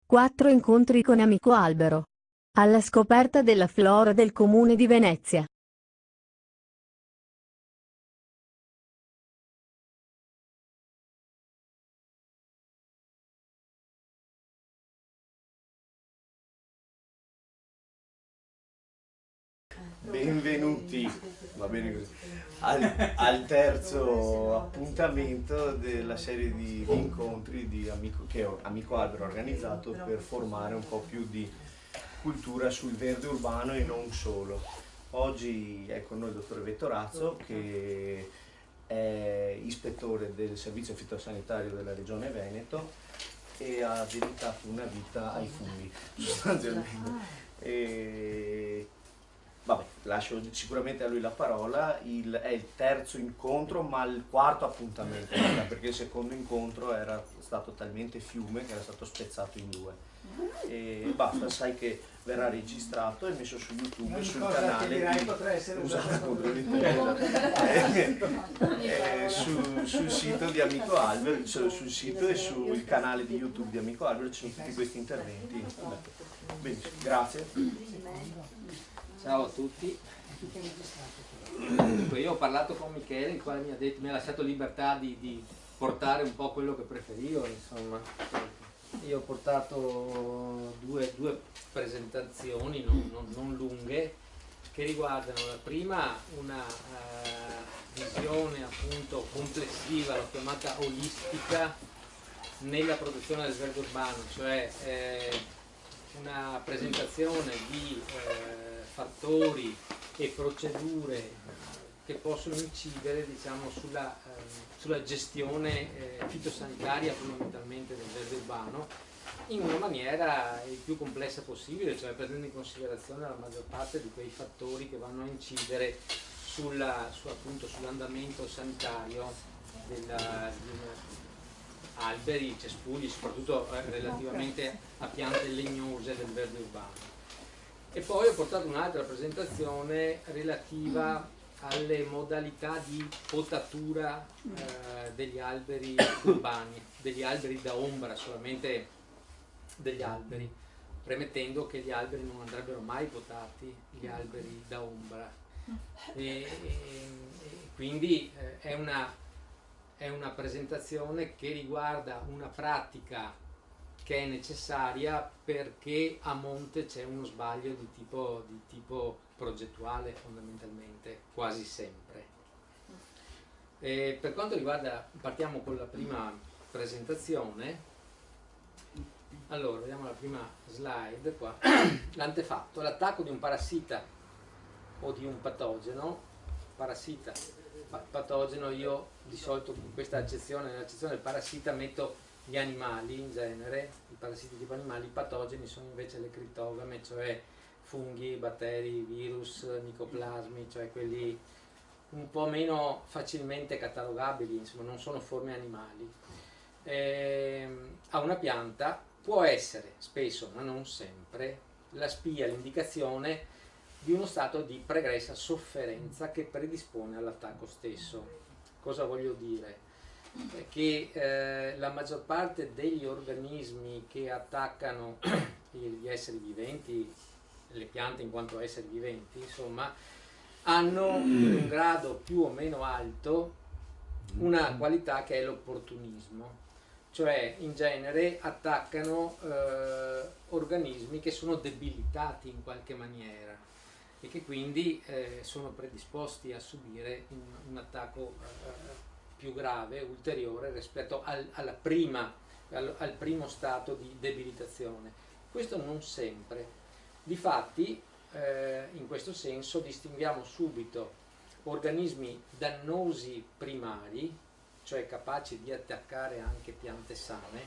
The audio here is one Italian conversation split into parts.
4 incontri con Amico Albero. Alla scoperta della flora del comune di Venezia. Benvenuti, va bene così, al terzo appuntamento della serie di incontri che Amico Albero ha organizzato per formare un po' più di cultura sul verde urbano e non solo. Oggi è con noi il dottor Vettorazzo, che è ispettore del servizio fitosanitario della regione Veneto e ha dedicato una vita ai funghi sostanzialmente. Vabbè, lascio sicuramente a lui la parola. È il terzo incontro, ma il quarto appuntamento, perché il secondo incontro era stato talmente fiume che era stato spezzato in due. E basta, sai che verrà registrato e messo su YouTube, sul canale sul sito di Amico Albero, sul sito e sul canale di YouTube di Amico Albero ci sono tutti questi interventi. Benissimo, grazie. Ciao a tutti. Io ho parlato con Michele, il quale mi ha lasciato libertà di portare un po' quello che preferivo, insomma. Io ho portato due presentazioni non lunghe, che riguardano la prima una visione appunto complessiva, l'ho chiamata olistica, nella protezione del verde urbano, cioè una presentazione di fattori e procedure che possono incidere, diciamo, sulla gestione fitosanitaria fondamentalmente del verde urbano in una maniera il più complessa possibile, cioè prendendo in considerazione la maggior parte di quei fattori che vanno a incidere sull'andamento sanitario di alberi, cespugli, soprattutto relativamente a piante legnose del verde urbano. E poi ho portato un'altra presentazione relativa alle modalità di potatura degli alberi urbani, degli alberi da ombra, solamente degli alberi, premettendo che gli alberi non andrebbero mai potati, gli alberi da ombra. E quindi è una presentazione che riguarda una pratica che è necessaria perché a monte c'è uno sbaglio di tipo progettuale fondamentalmente, quasi sempre. Per quanto riguarda, partiamo con la prima presentazione. Allora, vediamo la prima slide qua. L'antefatto, l'attacco di un parassita o di un patogeno, parassita, patogeno, io di solito in questa accezione, nell'accezione del parassita metto gli animali in genere, i parassiti tipo animali. I patogeni sono invece le critogame, cioè funghi, batteri, virus, micoplasmi, cioè quelli un po' meno facilmente catalogabili, insomma non sono forme animali. A una pianta può essere spesso, ma non sempre, la spia, l'indicazione di uno stato di pregressa sofferenza che predispone all'attacco stesso. Cosa voglio dire? Che la maggior parte degli organismi che attaccano gli esseri viventi, le piante in quanto esseri viventi, insomma, hanno un grado più o meno alto una qualità che è l'opportunismo, cioè in genere attaccano organismi che sono debilitati in qualche maniera e che quindi sono predisposti a subire un attacco più grave, ulteriore rispetto al primo stato di debilitazione. Questo non sempre. Difatti, in questo senso distinguiamo subito organismi dannosi primari, cioè capaci di attaccare anche piante sane,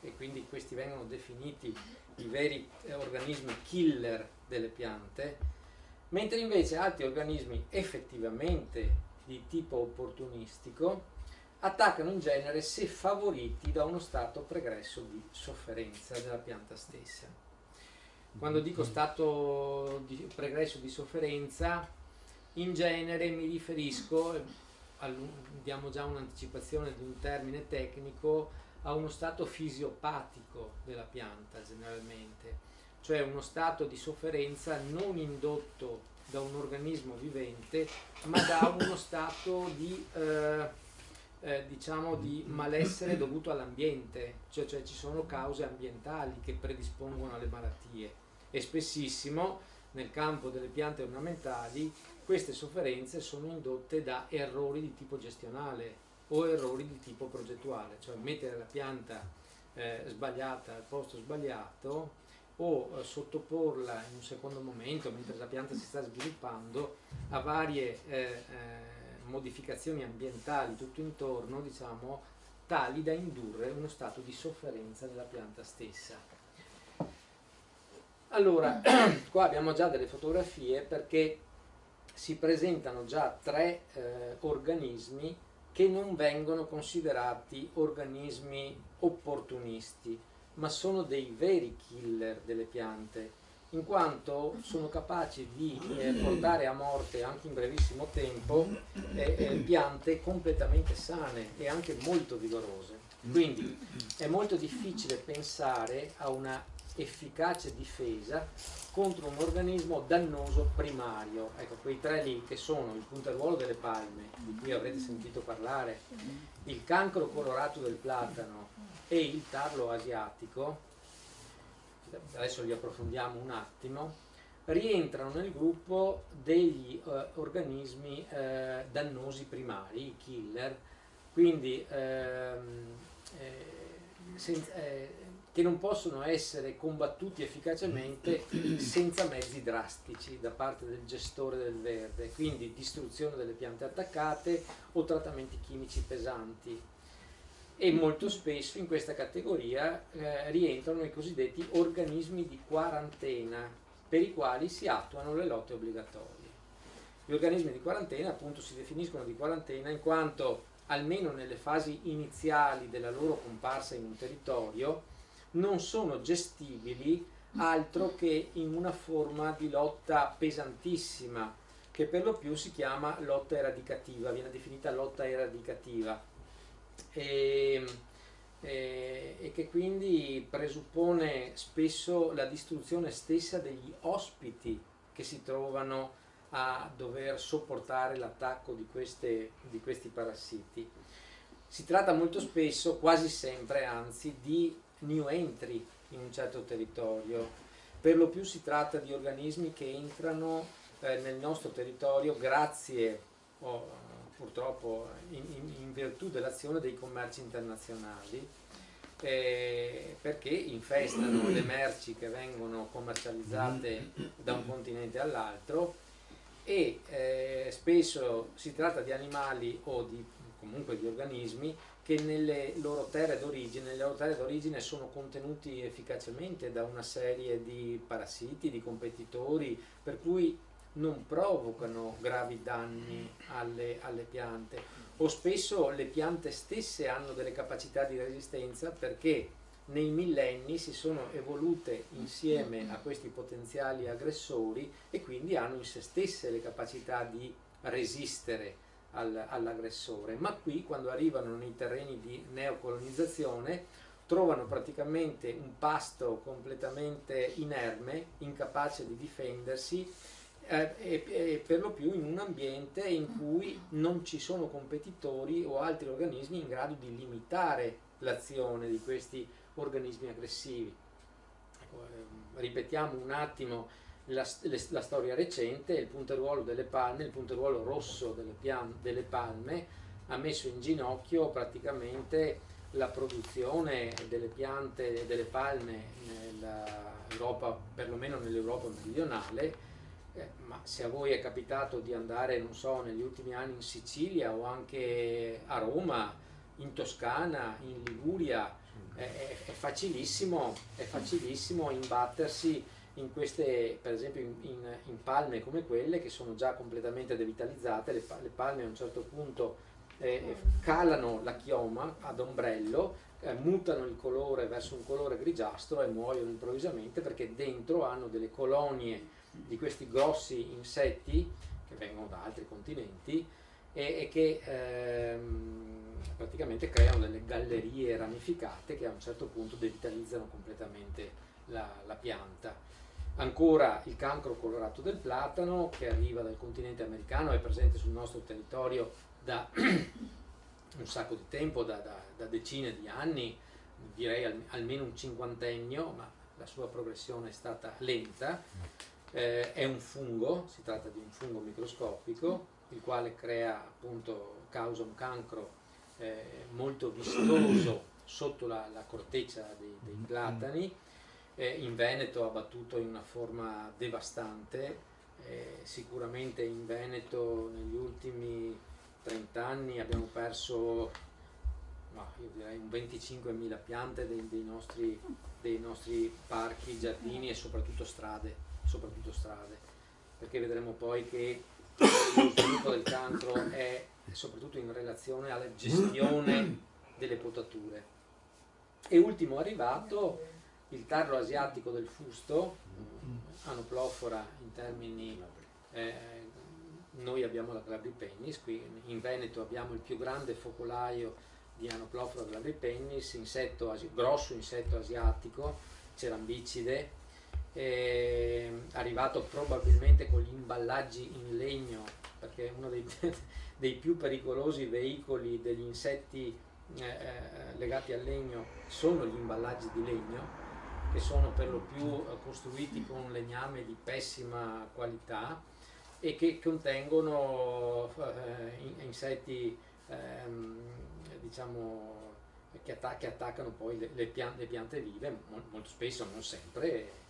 e quindi questi vengono definiti i veri organismi killer delle piante, mentre invece altri organismi effettivamente di tipo opportunistico attaccano in genere se favoriti da uno stato pregresso di sofferenza della pianta stessa. Quando dico stato pregresso di sofferenza, in genere mi riferisco, diamo già un'anticipazione di un termine tecnico, a uno stato fisiopatico della pianta generalmente, cioè uno stato di sofferenza non indotto da un organismo vivente, ma da uno stato di, diciamo, di malessere dovuto all'ambiente, cioè ci sono cause ambientali che predispongono alle malattie, e spessissimo nel campo delle piante ornamentali queste sofferenze sono indotte da errori di tipo gestionale o errori di tipo progettuale, cioè mettere la pianta sbagliata al posto sbagliato, o sottoporla in un secondo momento, mentre la pianta si sta sviluppando, a varie modificazioni ambientali tutto intorno, diciamo, tali da indurre uno stato di sofferenza nella pianta stessa. Allora, qua abbiamo già delle fotografie perché si presentano già tre organismi che non vengono considerati organismi opportunisti, ma sono dei veri killer delle piante, in quanto sono capaci di portare a morte anche in brevissimo tempo piante completamente sane e anche molto vigorose. Quindi è molto difficile pensare a una efficace difesa contro un organismo dannoso primario. Ecco, quei tre lì che sono il punteruolo delle palme, di cui avrete sentito parlare, il cancro colorato del platano e il tarlo asiatico, adesso li approfondiamo un attimo, rientrano nel gruppo degli organismi dannosi primari, i killer, quindi che non possono essere combattuti efficacemente senza mezzi drastici da parte del gestore del verde, quindi distruzione delle piante attaccate o trattamenti chimici pesanti. E molto spesso in questa categoria rientrano i cosiddetti organismi di quarantena, per i quali si attuano le lotte obbligatorie. Gli organismi di quarantena appunto si definiscono di quarantena in quanto, almeno nelle fasi iniziali della loro comparsa in un territorio, non sono gestibili altro che in una forma di lotta pesantissima, che per lo più si chiama lotta eradicativa, viene definita lotta eradicativa, e che quindi presuppone spesso la distruzione stessa degli ospiti che si trovano a dover sopportare l'attacco di questi parassiti. Si tratta molto spesso, quasi sempre anzi, di new entry in un certo territorio. Per lo più si tratta di organismi che entrano nel nostro territorio grazie, purtroppo in virtù dell'azione dei commerci internazionali, perché infestano le merci che vengono commercializzate da un continente all'altro, e spesso si tratta di animali o comunque di organismi che nelle loro terre d'origine sono contenuti efficacemente da una serie di parassiti, di competitori, per cui non provocano gravi danni alle piante, o spesso le piante stesse hanno delle capacità di resistenza perché nei millenni si sono evolute insieme a questi potenziali aggressori e quindi hanno in se stesse le capacità di resistere all'aggressore. Ma qui, quando arrivano nei terreni di neocolonizzazione, trovano praticamente un pasto completamente inerme, incapace di difendersi, e per lo più in un ambiente in cui non ci sono competitori o altri organismi in grado di limitare l'azione di questi organismi aggressivi. Ecco, ripetiamo un attimo la storia recente. Il punteruolo delle palme, il punteruolo rosso delle palme, ha messo in ginocchio praticamente la produzione delle piante e delle palme nell'Europa, perlomeno nell'Europa meridionale. Ma se a voi è capitato di andare, non so, negli ultimi anni in Sicilia o anche a Roma, in Toscana, in Liguria, è facilissimo imbattersi in queste, per esempio in palme come quelle che sono già completamente devitalizzate. Le palme a un certo punto calano la chioma ad ombrello, mutano il colore verso un colore grigiastro e muoiono improvvisamente perché dentro hanno delle colonie di questi grossi insetti che vengono da altri continenti, e che praticamente creano delle gallerie ramificate che a un certo punto devitalizzano completamente la pianta. Ancora il cancro colorato del platano, che arriva dal continente americano, è presente sul nostro territorio da un sacco di tempo, da decine di anni, direi almeno un cinquantennio, ma la sua progressione è stata lenta. È un fungo, si tratta di un fungo microscopico, il quale causa un cancro molto vistoso sotto la corteccia dei platani. In Veneto ha battuto in una forma devastante, sicuramente in Veneto negli ultimi 30 anni abbiamo perso, io direi un 25.000 piante dei nostri parchi, giardini e soprattutto strade, perché vedremo poi che lo sviluppo del cancro è soprattutto in relazione alla gestione delle potature. E ultimo arrivato il tarlo asiatico del fusto, Anoplofora in termini, noi abbiamo la glabripennis, qui in Veneto abbiamo il più grande focolaio di Anoplofora glabripennis, grosso insetto asiatico, cerambicide, arrivato probabilmente con gli imballaggi in legno, perché uno dei più pericolosi veicoli degli insetti legati al legno sono gli imballaggi di legno, che sono per lo più costruiti con legname di pessima qualità e che contengono insetti diciamo che attaccano poi le piante vive, molto spesso, non sempre,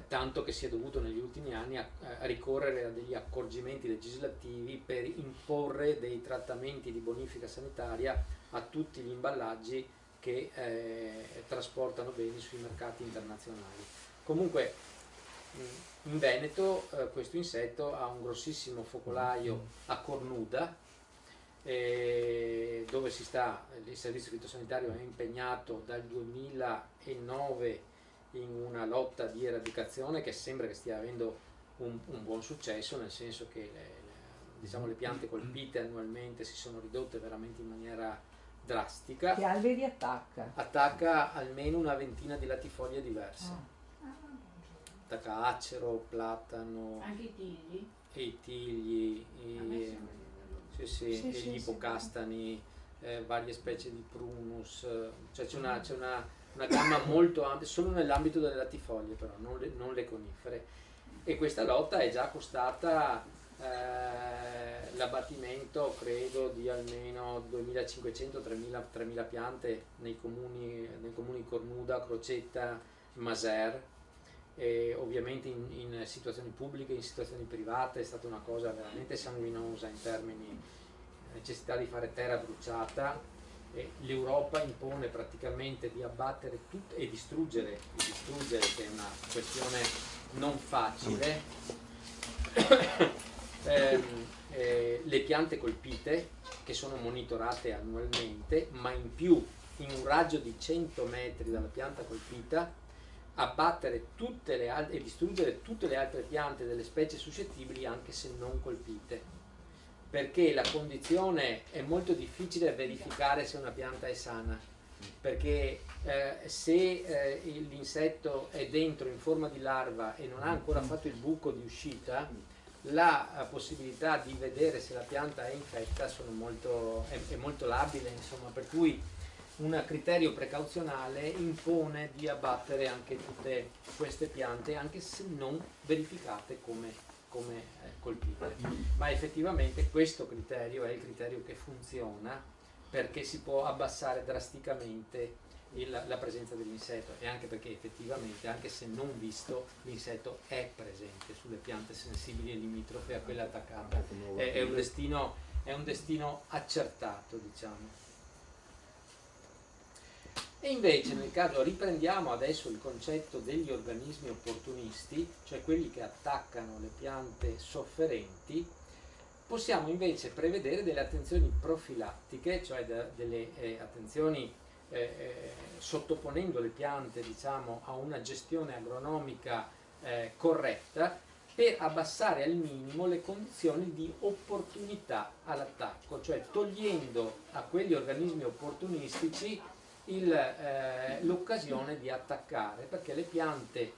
tanto che si è dovuto negli ultimi anni a ricorrere a degli accorgimenti legislativi per imporre dei trattamenti di bonifica sanitaria a tutti gli imballaggi che trasportano beni sui mercati internazionali. Comunque in Veneto questo insetto ha un grossissimo focolaio a cornuda, dove il servizio fitosanitario è impegnato dal 2009 in una lotta di eradicazione che sembra che stia avendo un buon successo, nel senso che le piante colpite annualmente si sono ridotte veramente in maniera drastica. Che alberi attacca? Attacca almeno una ventina di latifoglie diverse. Attacca acero, platano, anche i tigli, e i tigli, gli ipocastani, varie specie di prunus, cioè c'è una gamma molto ampia, solo nell'ambito delle latifoglie però, non le conifere. E questa lotta è già costata l'abbattimento, credo, di almeno 2500-3000 piante nei comuni Cornuda, Crocetta, Maser, e ovviamente in situazioni pubbliche, in situazioni private è stata una cosa veramente sanguinosa in termini di necessità di fare terra bruciata. L'Europa impone praticamente di abbattere tutto e distruggere, che è una questione non facile, le piante colpite, che sono monitorate annualmente, ma in più in un raggio di 100 metri dalla pianta colpita abbattere e distruggere tutte le altre piante delle specie suscettibili anche se non colpite, perché la condizione è molto difficile verificare se una pianta è sana, perché se l'insetto è dentro in forma di larva e non ha ancora fatto il buco di uscita, la possibilità di vedere se la pianta è infetta è molto labile, insomma, per cui un criterio precauzionale impone di abbattere anche tutte queste piante, anche se non verificate come colpite. Ma effettivamente questo criterio è il criterio che funziona, perché si può abbassare drasticamente la presenza dell'insetto, e anche perché effettivamente, anche se non visto, l'insetto è presente sulle piante sensibili e limitrofe a quella attaccata. È un destino accertato, diciamo. E invece nel caso, riprendiamo adesso il concetto degli organismi opportunisti, cioè quelli che attaccano le piante sofferenti, possiamo invece prevedere delle attenzioni profilattiche, cioè delle attenzioni sottoponendo le piante, diciamo, a una gestione agronomica corretta, per abbassare al minimo le condizioni di opportunità all'attacco, cioè togliendo a quegli organismi opportunistici l'occasione di attaccare, perché le piante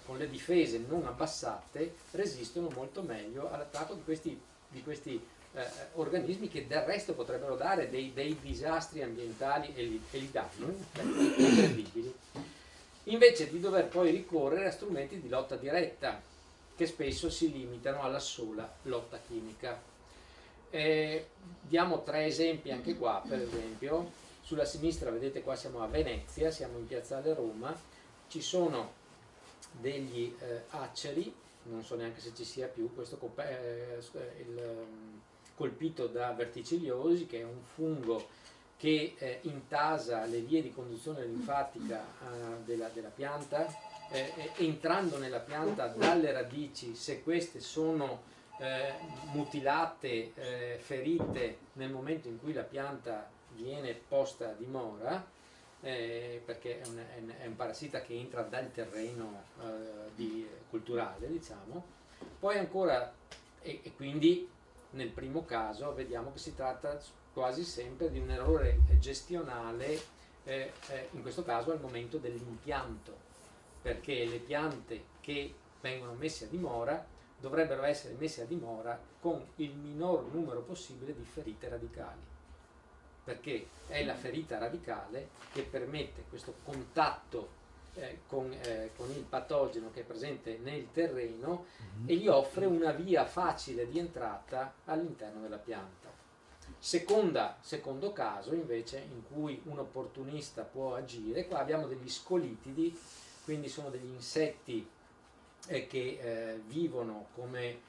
con le difese non abbassate resistono molto meglio all'attacco di questi organismi, che del resto potrebbero dare dei disastri ambientali e li danno, incredibili, invece di dover poi ricorrere a strumenti di lotta diretta che spesso si limitano alla sola lotta chimica. Diamo 3 esempi anche qua. Per esempio, sulla sinistra vedete, qua siamo a Venezia, siamo in piazzale Roma, ci sono degli aceri, non so neanche se ci sia più, questo colpito da verticilliosi, che è un fungo che intasa le vie di conduzione linfatica della pianta, entrando nella pianta dalle radici. Se queste sono mutilate, ferite nel momento in cui la pianta viene posta a dimora, perché è un parassita che entra dal terreno culturale, diciamo. Poi ancora, e quindi nel primo caso vediamo che si tratta quasi sempre di un errore gestionale, in questo caso al momento dell'impianto, perché le piante che vengono messe a dimora dovrebbero essere messe a dimora con il minor numero possibile di ferite radicali, perché è la ferita radicale che permette questo contatto con il patogeno che è presente nel terreno e gli offre una via facile di entrata all'interno della pianta. Secondo caso invece in cui un opportunista può agire, qua abbiamo degli scolitidi, quindi sono degli insetti che vivono come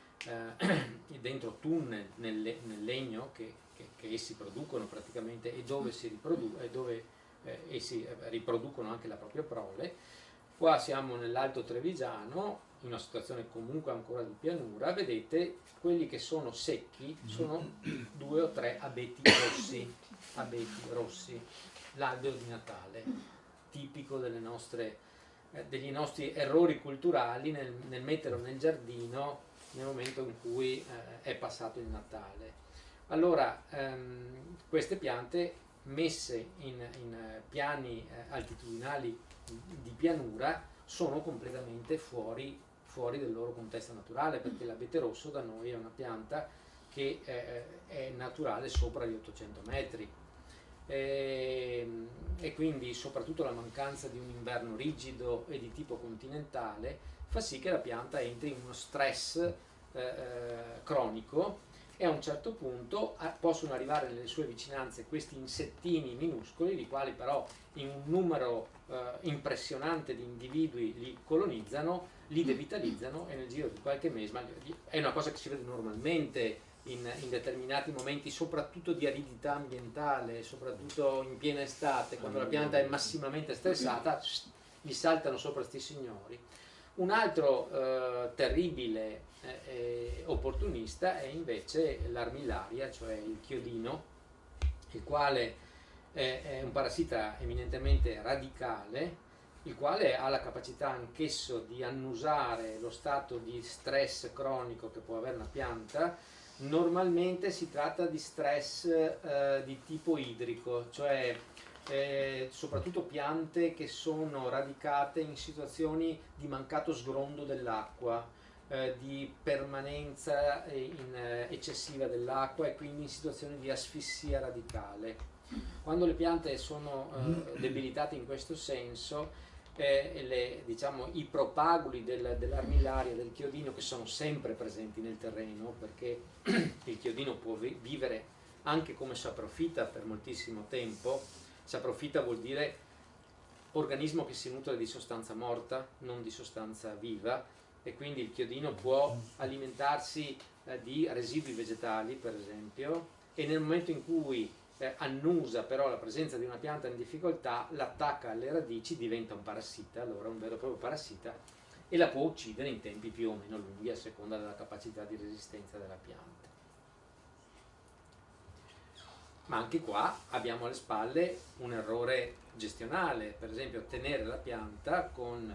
dentro tunnel nel legno che essi producono praticamente, e dove essi riproducono anche la propria prole. Qua siamo nell'Alto Trevigiano, in una situazione comunque ancora di pianura. Vedete, quelli che sono secchi sono 2 o 3 abeti rossi, l'albero di Natale, tipico degli nostri errori culturali nel metterlo nel giardino nel momento in cui è passato il Natale. Allora, queste piante messe in piani altitudinali di pianura sono completamente fuori del loro contesto naturale, perché l'abete rosso da noi è una pianta che è naturale sopra gli 800 metri, e quindi soprattutto la mancanza di un inverno rigido e di tipo continentale fa sì che la pianta entri in uno stress cronico, e a un certo punto possono arrivare nelle sue vicinanze questi insettini minuscoli, i quali però in un numero impressionante di individui li colonizzano, li devitalizzano, e nel giro di qualche mese, ma è una cosa che si vede normalmente in determinati momenti, soprattutto di aridità ambientale, soprattutto in piena estate, quando la pianta è massimamente stressata, gli saltano sopra sti signori. Un altro terribile opportunista è invece l'armillaria, cioè il chiodino, il quale è un parassita eminentemente radicale, il quale ha la capacità anch'esso di annusare lo stato di stress cronico che può avere una pianta. Normalmente si tratta di stress di tipo idrico, cioè soprattutto piante che sono radicate in situazioni di mancato sgrondo dell'acqua, di permanenza eccessiva dell'acqua, e quindi in situazioni di asfissia radicale. Quando le piante sono debilitate in questo senso, diciamo, i propaguli dell'armillaria, del chiodino, che sono sempre presenti nel terreno, perché il chiodino può vivere anche come saprofita per moltissimo tempo. Saprofita vuol dire organismo che si nutre di sostanza morta, non di sostanza viva, e quindi il chiodino può alimentarsi di residui vegetali, per esempio, e nel momento in cui annusa però la presenza di una pianta in difficoltà, l'attacca alle radici, diventa un parassita, allora un vero e proprio parassita, e la può uccidere in tempi più o meno lunghi a seconda della capacità di resistenza della pianta. Ma anche qua abbiamo alle spalle un errore gestionale, per esempio tenere la pianta con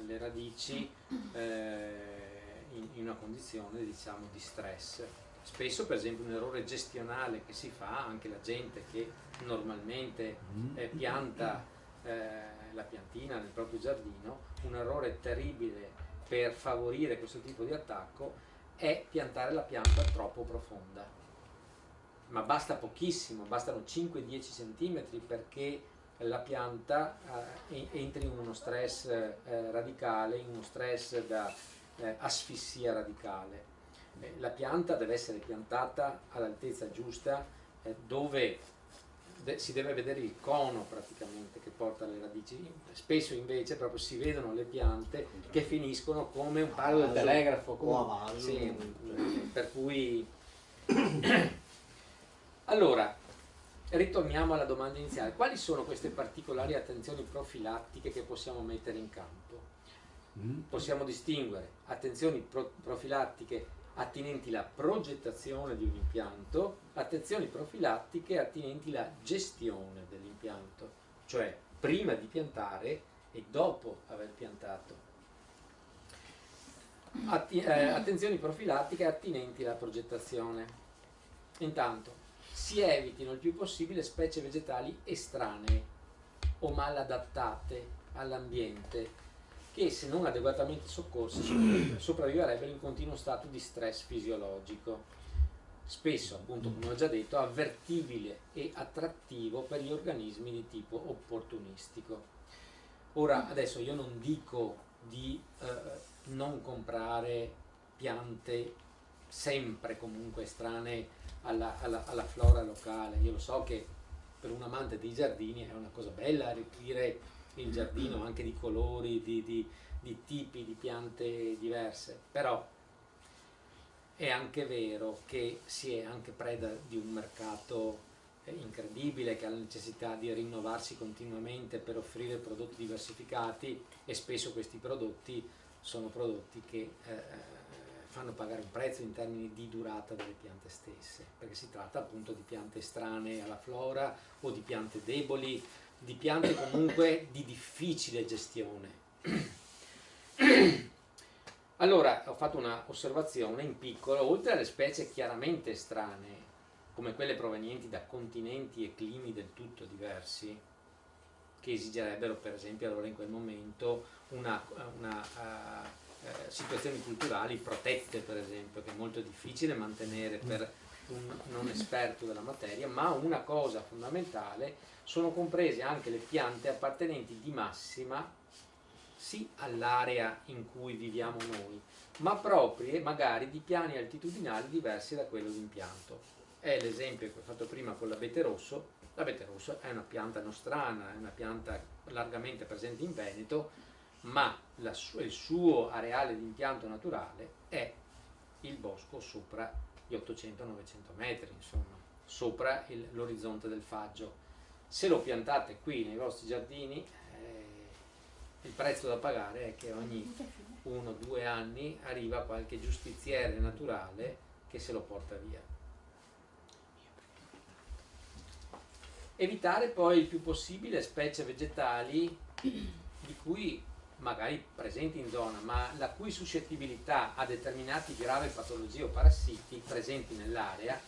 le radici in una condizione, diciamo, di stress. Spesso, per esempio, un errore gestionale che si fa, anche la gente che normalmente pianta la piantina nel proprio giardino, un errore terribile per favorire questo tipo di attacco è piantare la pianta troppo profonda. Ma basta pochissimo, bastano 5-10 cm perché la pianta entri in uno stress radicale, in uno stress da asfissia radicale. La pianta deve essere piantata all'altezza giusta, dove si deve vedere il cono praticamente che porta le radici. Spesso invece proprio si vedono le piante che finiscono come un palo del telegrafo, come, sì, per cui allora ritorniamo alla domanda iniziale: quali sono queste particolari attenzioni profilattiche che possiamo mettere in campo? Possiamo distinguere attenzioni profilattiche attinenti alla progettazione di un impianto, attenzioni profilattiche attinenti alla gestione dell'impianto, cioè prima di piantare e dopo aver piantato. Attenzioni profilattiche attinenti alla progettazione. Intanto, si evitino il più possibile specie vegetali estranee o mal adattate all'ambiente, che se non adeguatamente soccorse sopravviverebbero in continuo stato di stress fisiologico, spesso, appunto, come ho già detto, avvertibile e attrattivo per gli organismi di tipo opportunistico. Ora, adesso io non dico di non comprare piante sempre comunque estranee alla flora locale. Io lo so che per un amante dei giardini è una cosa bella arricchire il giardino anche di colori, di tipi di piante diverse, però è anche vero che si è anche preda di un mercato incredibile che ha la necessità di rinnovarsi continuamente per offrire prodotti diversificati, e spesso questi prodotti sono prodotti che fanno pagare un prezzo in termini di durata delle piante stesse, perché si tratta appunto di piante estranee alla flora o di piante deboli, di piante comunque di difficile gestione. Allora, ho fatto una osservazione in piccolo: oltre alle specie chiaramente estranee, come quelle provenienti da continenti e climi del tutto diversi, che esigerebbero per esempio allora in quel momento situazioni culturali protette, per esempio, che è molto difficile mantenere per un non esperto della materia, ma una cosa fondamentale: sono comprese anche le piante appartenenti di massima sì all'area in cui viviamo noi, ma proprie magari di piani altitudinali diversi da quello d'impianto. È l'esempio che ho fatto prima con l'abete rosso. L'abete rosso è una pianta nostrana, è una pianta largamente presente in Veneto, ma il suo areale di impianto naturale è il bosco sopra gli 800-900 metri, insomma, sopra l'orizzonte del Faggio. Se lo piantate qui nei vostri giardini, il prezzo da pagare è che ogni 1-2 anni arriva qualche giustiziere naturale che se lo porta via. Evitare poi il più possibile specie vegetali di cui magari presenti in zona, ma la cui suscettibilità a determinati gravi patologie o parassiti presenti nell'area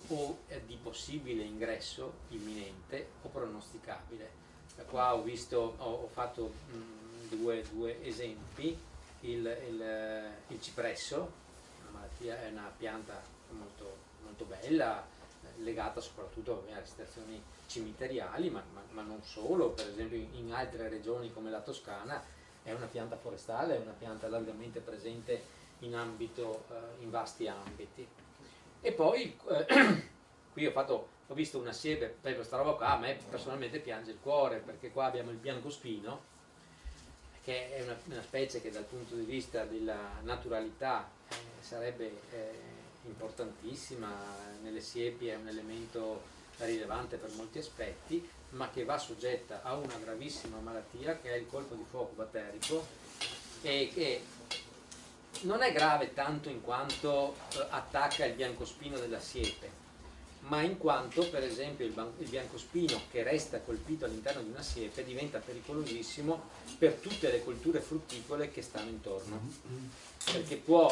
o di possibile ingresso imminente o pronosticabile. Da qua ho fatto due esempi: il cipresso, è una pianta molto, molto bella, legata soprattutto alle situazioni cimiteriali, ma non solo. Per esempio in altre regioni come la Toscana è una pianta forestale, è una pianta largamente presente in vasti ambiti. E poi qui ho visto una siepe, per questa roba qua a me personalmente piange il cuore, perché qua abbiamo il biancospino, che è una specie che dal punto di vista della naturalità sarebbe importantissima. Nelle siepi è un elemento rilevante per molti aspetti, ma che va soggetta a una gravissima malattia che è il colpo di fuoco batterico, e che non è grave tanto in quanto attacca il biancospino della siepe, ma in quanto per esempio il biancospino che resta colpito all'interno di una siepe diventa pericolosissimo per tutte le colture frutticole che stanno intorno, perché può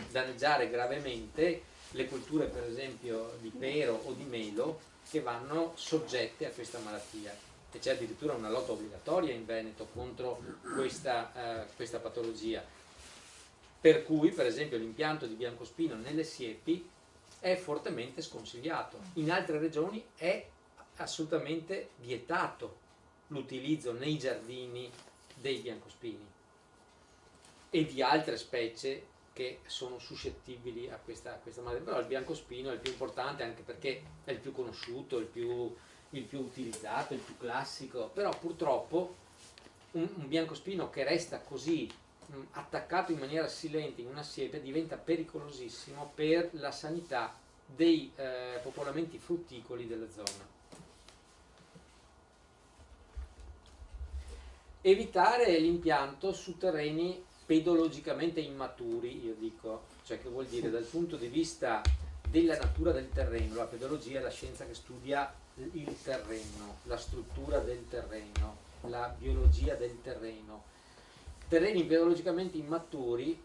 danneggiare gravemente le colture per esempio di pero o di melo che vanno soggette a questa malattia, e c'è addirittura una lotta obbligatoria in Veneto contro questa patologia, per cui per esempio l'impianto di biancospino nelle siepi è fortemente sconsigliato. In altre regioni è assolutamente vietato l'utilizzo nei giardini dei biancospini e di altre specie che sono suscettibili a questa malattia. Però il biancospino è il più importante anche perché è il più conosciuto, il più utilizzato, il più classico, però purtroppo un biancospino che resta così attaccato in maniera silente in una siepe diventa pericolosissimo per la sanità dei popolamenti frutticoli della zona. Evitare l'impianto su terreni pedologicamente immaturi, io dico, cioè che vuol dire dal punto di vista della natura del terreno. La pedologia è la scienza che studia il terreno, la struttura del terreno, la biologia del terreno. Terreni pedologicamente immaturi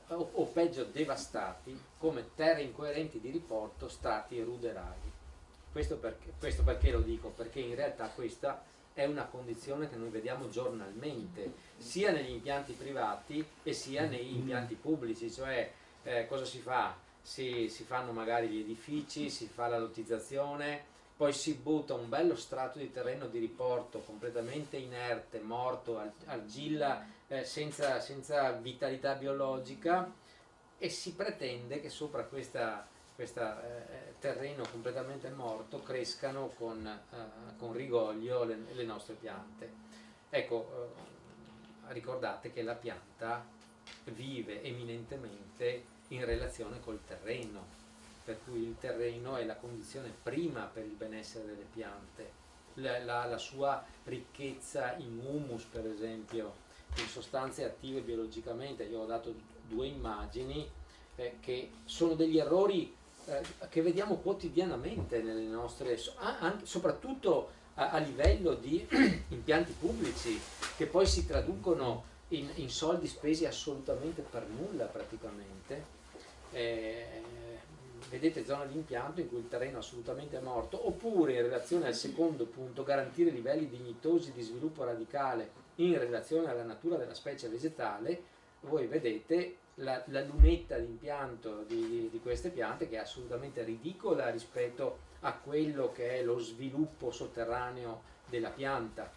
o peggio devastati, come terre incoerenti di riporto, strati e ruderali. Questo perché lo dico? Perché in realtà questa è una condizione che noi vediamo giornalmente, sia negli impianti privati e sia negli impianti pubblici, cioè cosa si fa? Si fanno magari gli edifici, si fa la lottizzazione, poi si butta un bello strato di terreno di riporto completamente inerte, morto, argilla senza vitalità biologica, e si pretende che sopra questo terreno completamente morto crescano con rigoglio le nostre piante. Ecco, ricordate che la pianta vive eminentemente in relazione col terreno, per cui il terreno è la condizione prima per il benessere delle piante, la sua ricchezza in humus per esempio, in sostanze attive biologicamente. Io ho dato due immagini che sono degli errori che vediamo quotidianamente nelle nostre, soprattutto a livello di impianti pubblici, che poi si traducono in soldi spesi assolutamente per nulla praticamente. Vedete zone di impianto in cui il terreno è assolutamente morto, oppure in relazione al secondo punto, garantire livelli dignitosi di sviluppo radicale in relazione alla natura della specie vegetale. Voi vedete la lunetta di impianto di queste piante, che è assolutamente ridicola rispetto a quello che è lo sviluppo sotterraneo della pianta,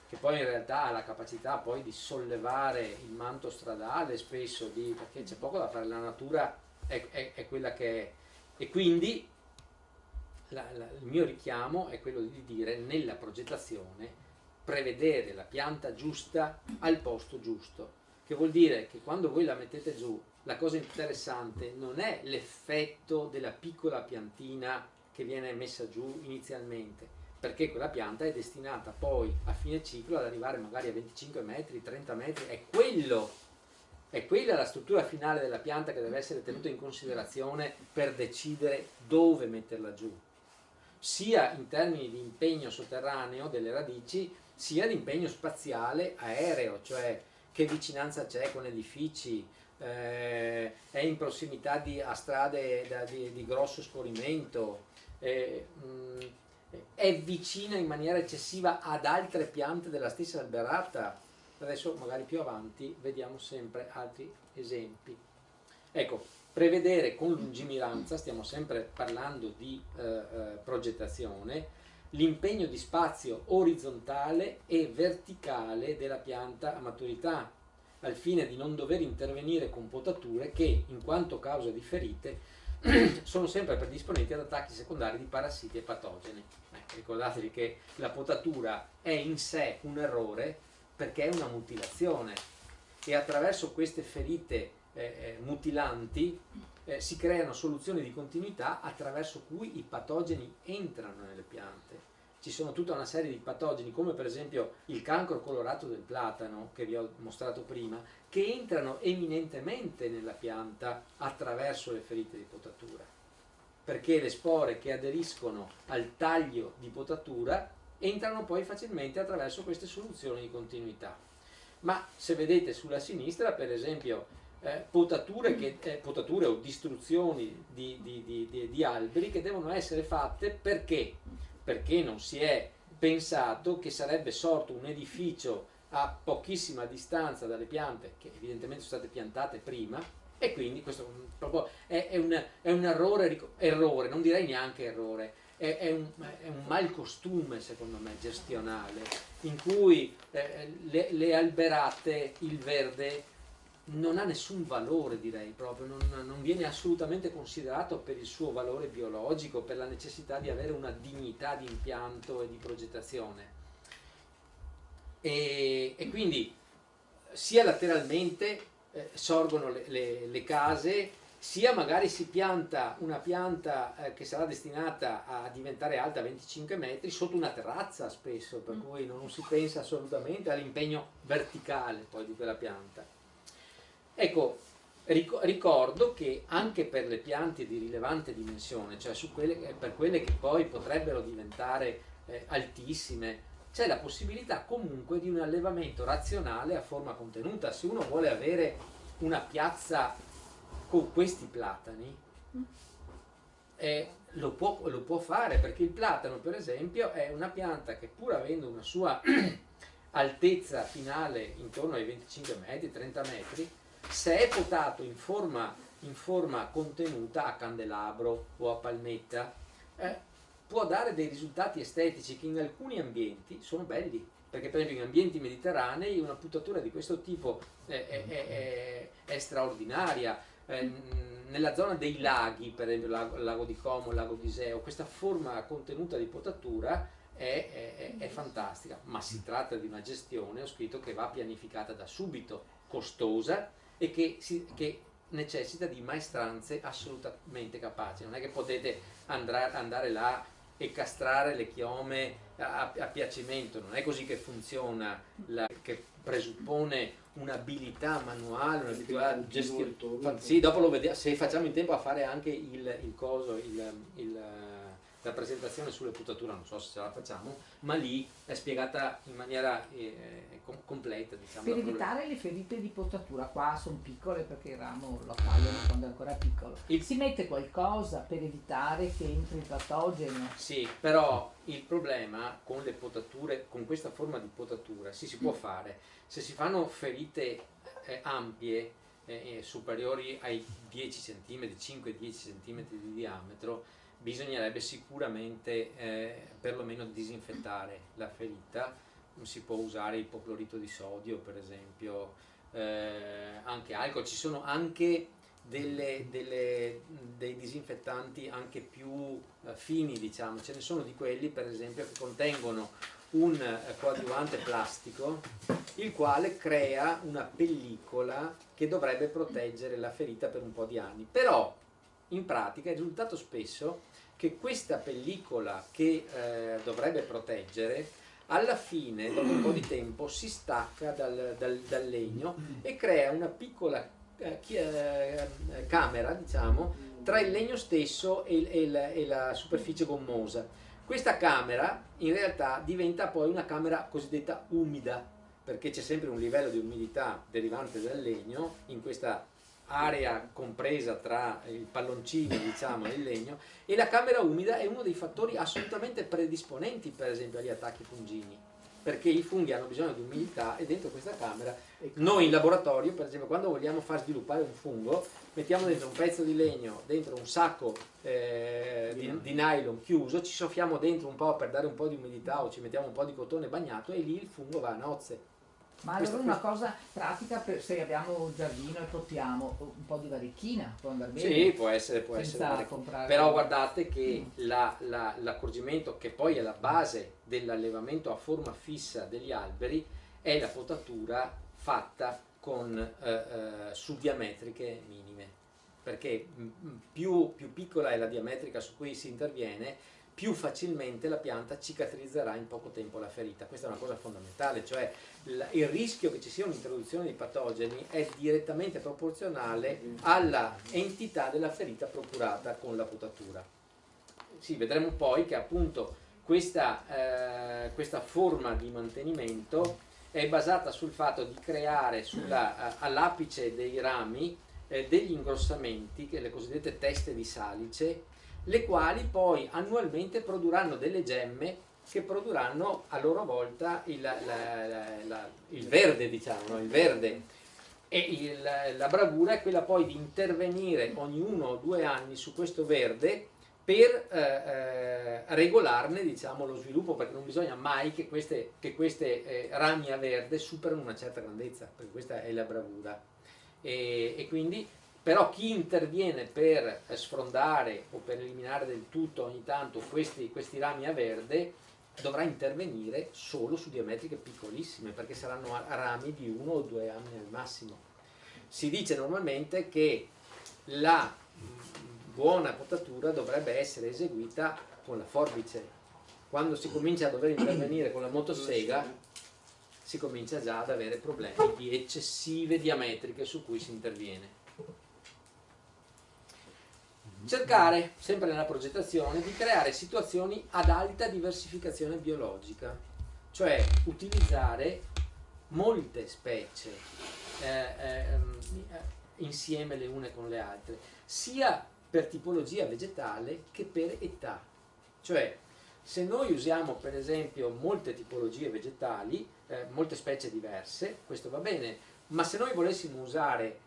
che poi in realtà ha la capacità poi di sollevare il manto stradale spesso, perché c'è poco da fare, la natura è quella che è. E quindi il mio richiamo è quello di dire, nella progettazione, prevedere la pianta giusta al posto giusto, che vuol dire che quando voi la mettete giù, la cosa interessante non è l'effetto della piccola piantina che viene messa giù inizialmente, perché quella pianta è destinata poi a fine ciclo ad arrivare magari a 25 metri, 30 metri, è quella la struttura finale della pianta che deve essere tenuta in considerazione per decidere dove metterla giù, sia in termini di impegno sotterraneo delle radici, sia di impegno spaziale aereo, cioè che vicinanza c'è con edifici, è in prossimità a strade di grosso scorrimento, è vicina in maniera eccessiva ad altre piante della stessa alberata. Adesso magari più avanti vediamo sempre altri esempi. Ecco, prevedere con lungimiranza, stiamo sempre parlando di progettazione, l'impegno di spazio orizzontale e verticale della pianta a maturità, al fine di non dover intervenire con potature che, in quanto causa di ferite, sono sempre predisponenti ad attacchi secondari di parassiti e patogeni. Ricordatevi che la potatura è in sé un errore perché è una mutilazione, e attraverso queste ferite mutilanti si creano soluzioni di continuità attraverso cui i patogeni entrano nelle piante. Ci sono tutta una serie di patogeni, come per esempio il cancro colorato del platano, che vi ho mostrato prima, che entrano eminentemente nella pianta attraverso le ferite di potatura, perché le spore che aderiscono al taglio di potatura entrano poi facilmente attraverso queste soluzioni di continuità. Ma se vedete sulla sinistra, per esempio, potature o distruzioni di alberi che devono essere fatte perché non si è pensato che sarebbe sorto un edificio a pochissima distanza dalle piante che evidentemente sono state piantate prima, e quindi questo proprio è un errore, non direi neanche errore, è un malcostume secondo me gestionale, in cui le alberate, il verde non ha nessun valore, direi proprio, non viene assolutamente considerato per il suo valore biologico, per la necessità di avere una dignità di impianto e di progettazione. E quindi sia lateralmente sorgono le case, sia magari si pianta una pianta che sarà destinata a diventare alta 25 metri sotto una terrazza spesso, per cui non si pensa assolutamente all'impegno verticale poi di quella pianta. Ecco, ricordo che anche per le piante di rilevante dimensione, cioè per quelle che poi potrebbero diventare altissime, c'è la possibilità comunque di un allevamento razionale a forma contenuta. Se uno vuole avere una piazza con questi platani, lo può fare, perché il platano per esempio è una pianta che, pur avendo una sua altezza finale intorno ai 25 metri, 30 metri, se è potato in forma contenuta a candelabro o a palmetta, può dare dei risultati estetici che in alcuni ambienti sono belli, perché per esempio in ambienti mediterranei una potatura di questo tipo è straordinaria. Nella zona dei laghi, per esempio il lago di Como, il lago di Iseo, questa forma contenuta di potatura è fantastica, ma si tratta di una gestione, ho scritto, che va pianificata da subito, costosa, e che necessita di maestranze assolutamente capaci. Non è che potete andare là e castrare le chiome a piacimento, non è così che funziona, che presuppone un'abilità manuale, un'abilità gestione. Sì, dopo lo vediamo, se facciamo in tempo a fare anche la presentazione sulle potature, non so se ce la facciamo, ma lì è spiegata in maniera completa, diciamo. Per evitare le ferite di potatura, qua sono piccole perché il ramo lo tagliano quando è ancora piccolo, si mette qualcosa per evitare che entri il patogeno? Sì, però il problema con le potature, con questa forma di potatura, si può fare, se si fanno ferite ampie, superiori ai 10 cm, 5-10 cm di diametro, bisognerebbe sicuramente perlomeno disinfettare la ferita. Si può usare ipoclorito di sodio per esempio, anche alcol. Ci sono anche dei disinfettanti anche più fini, diciamo. Ce ne sono di quelli per esempio che contengono un coadiuvante plastico, il quale crea una pellicola che dovrebbe proteggere la ferita per un po' di anni, però in pratica è risultato spesso che questa pellicola che dovrebbe proteggere, alla fine, dopo un po' di tempo, si stacca dal legno e crea una piccola camera, diciamo, tra il legno stesso e la superficie gommosa. Questa camera in realtà diventa poi una camera cosiddetta umida, perché c'è sempre un livello di umidità derivante dal legno in questa area compresa tra il palloncino, diciamo, e il legno, e la camera umida è uno dei fattori assolutamente predisponenti per esempio agli attacchi fungini, perché i funghi hanno bisogno di umidità, e dentro questa camera noi in laboratorio, per esempio, quando vogliamo far sviluppare un fungo, mettiamo dentro un pezzo di legno, dentro un sacco di nylon chiuso, ci soffiamo dentro un po' per dare un po' di umidità, o ci mettiamo un po' di cotone bagnato e lì il fungo va a nozze. Ma allora una cosa pratica, per se abbiamo un giardino e potiamo un po' di varechina, può andare bene? Sì, può essere però guardate che l'accorgimento che poi è la base dell'allevamento a forma fissa degli alberi è la potatura fatta con subdiametriche minime, perché più piccola è la diametrica su cui si interviene, più facilmente la pianta cicatrizzerà in poco tempo la ferita. Questa è una cosa fondamentale, cioè il rischio che ci sia un'introduzione di patogeni è direttamente proporzionale alla entità della ferita procurata con la potatura. sì, vedremo poi che appunto questa forma di mantenimento è basata sul fatto di creare all'apice dei rami degli ingrossamenti, le cosiddette teste di salice, le quali poi annualmente produrranno delle gemme che produrranno a loro volta il verde, diciamo, no? Il verde. E la bravura è quella poi di intervenire ogni 1 o 2 anni su questo verde per regolarne, diciamo, lo sviluppo, perché non bisogna mai che queste rami a verde superino una certa grandezza, perché questa è la bravura. E quindi, però, chi interviene per sfrondare o per eliminare del tutto ogni tanto questi rami a verde dovrà intervenire solo su diametriche piccolissime, perché saranno rami di 1 o 2 anni al massimo. Si dice normalmente che la buona potatura dovrebbe essere eseguita con la forbice. Quando si comincia a dover intervenire con la motosega, si comincia già ad avere problemi di eccessive diametriche su cui si interviene. Cercare, sempre nella progettazione, di creare situazioni ad alta diversificazione biologica, cioè utilizzare molte specie insieme le une con le altre, sia per tipologia vegetale che per età. Cioè, se noi usiamo per esempio molte tipologie vegetali, molte specie diverse, questo va bene, ma se noi volessimo usare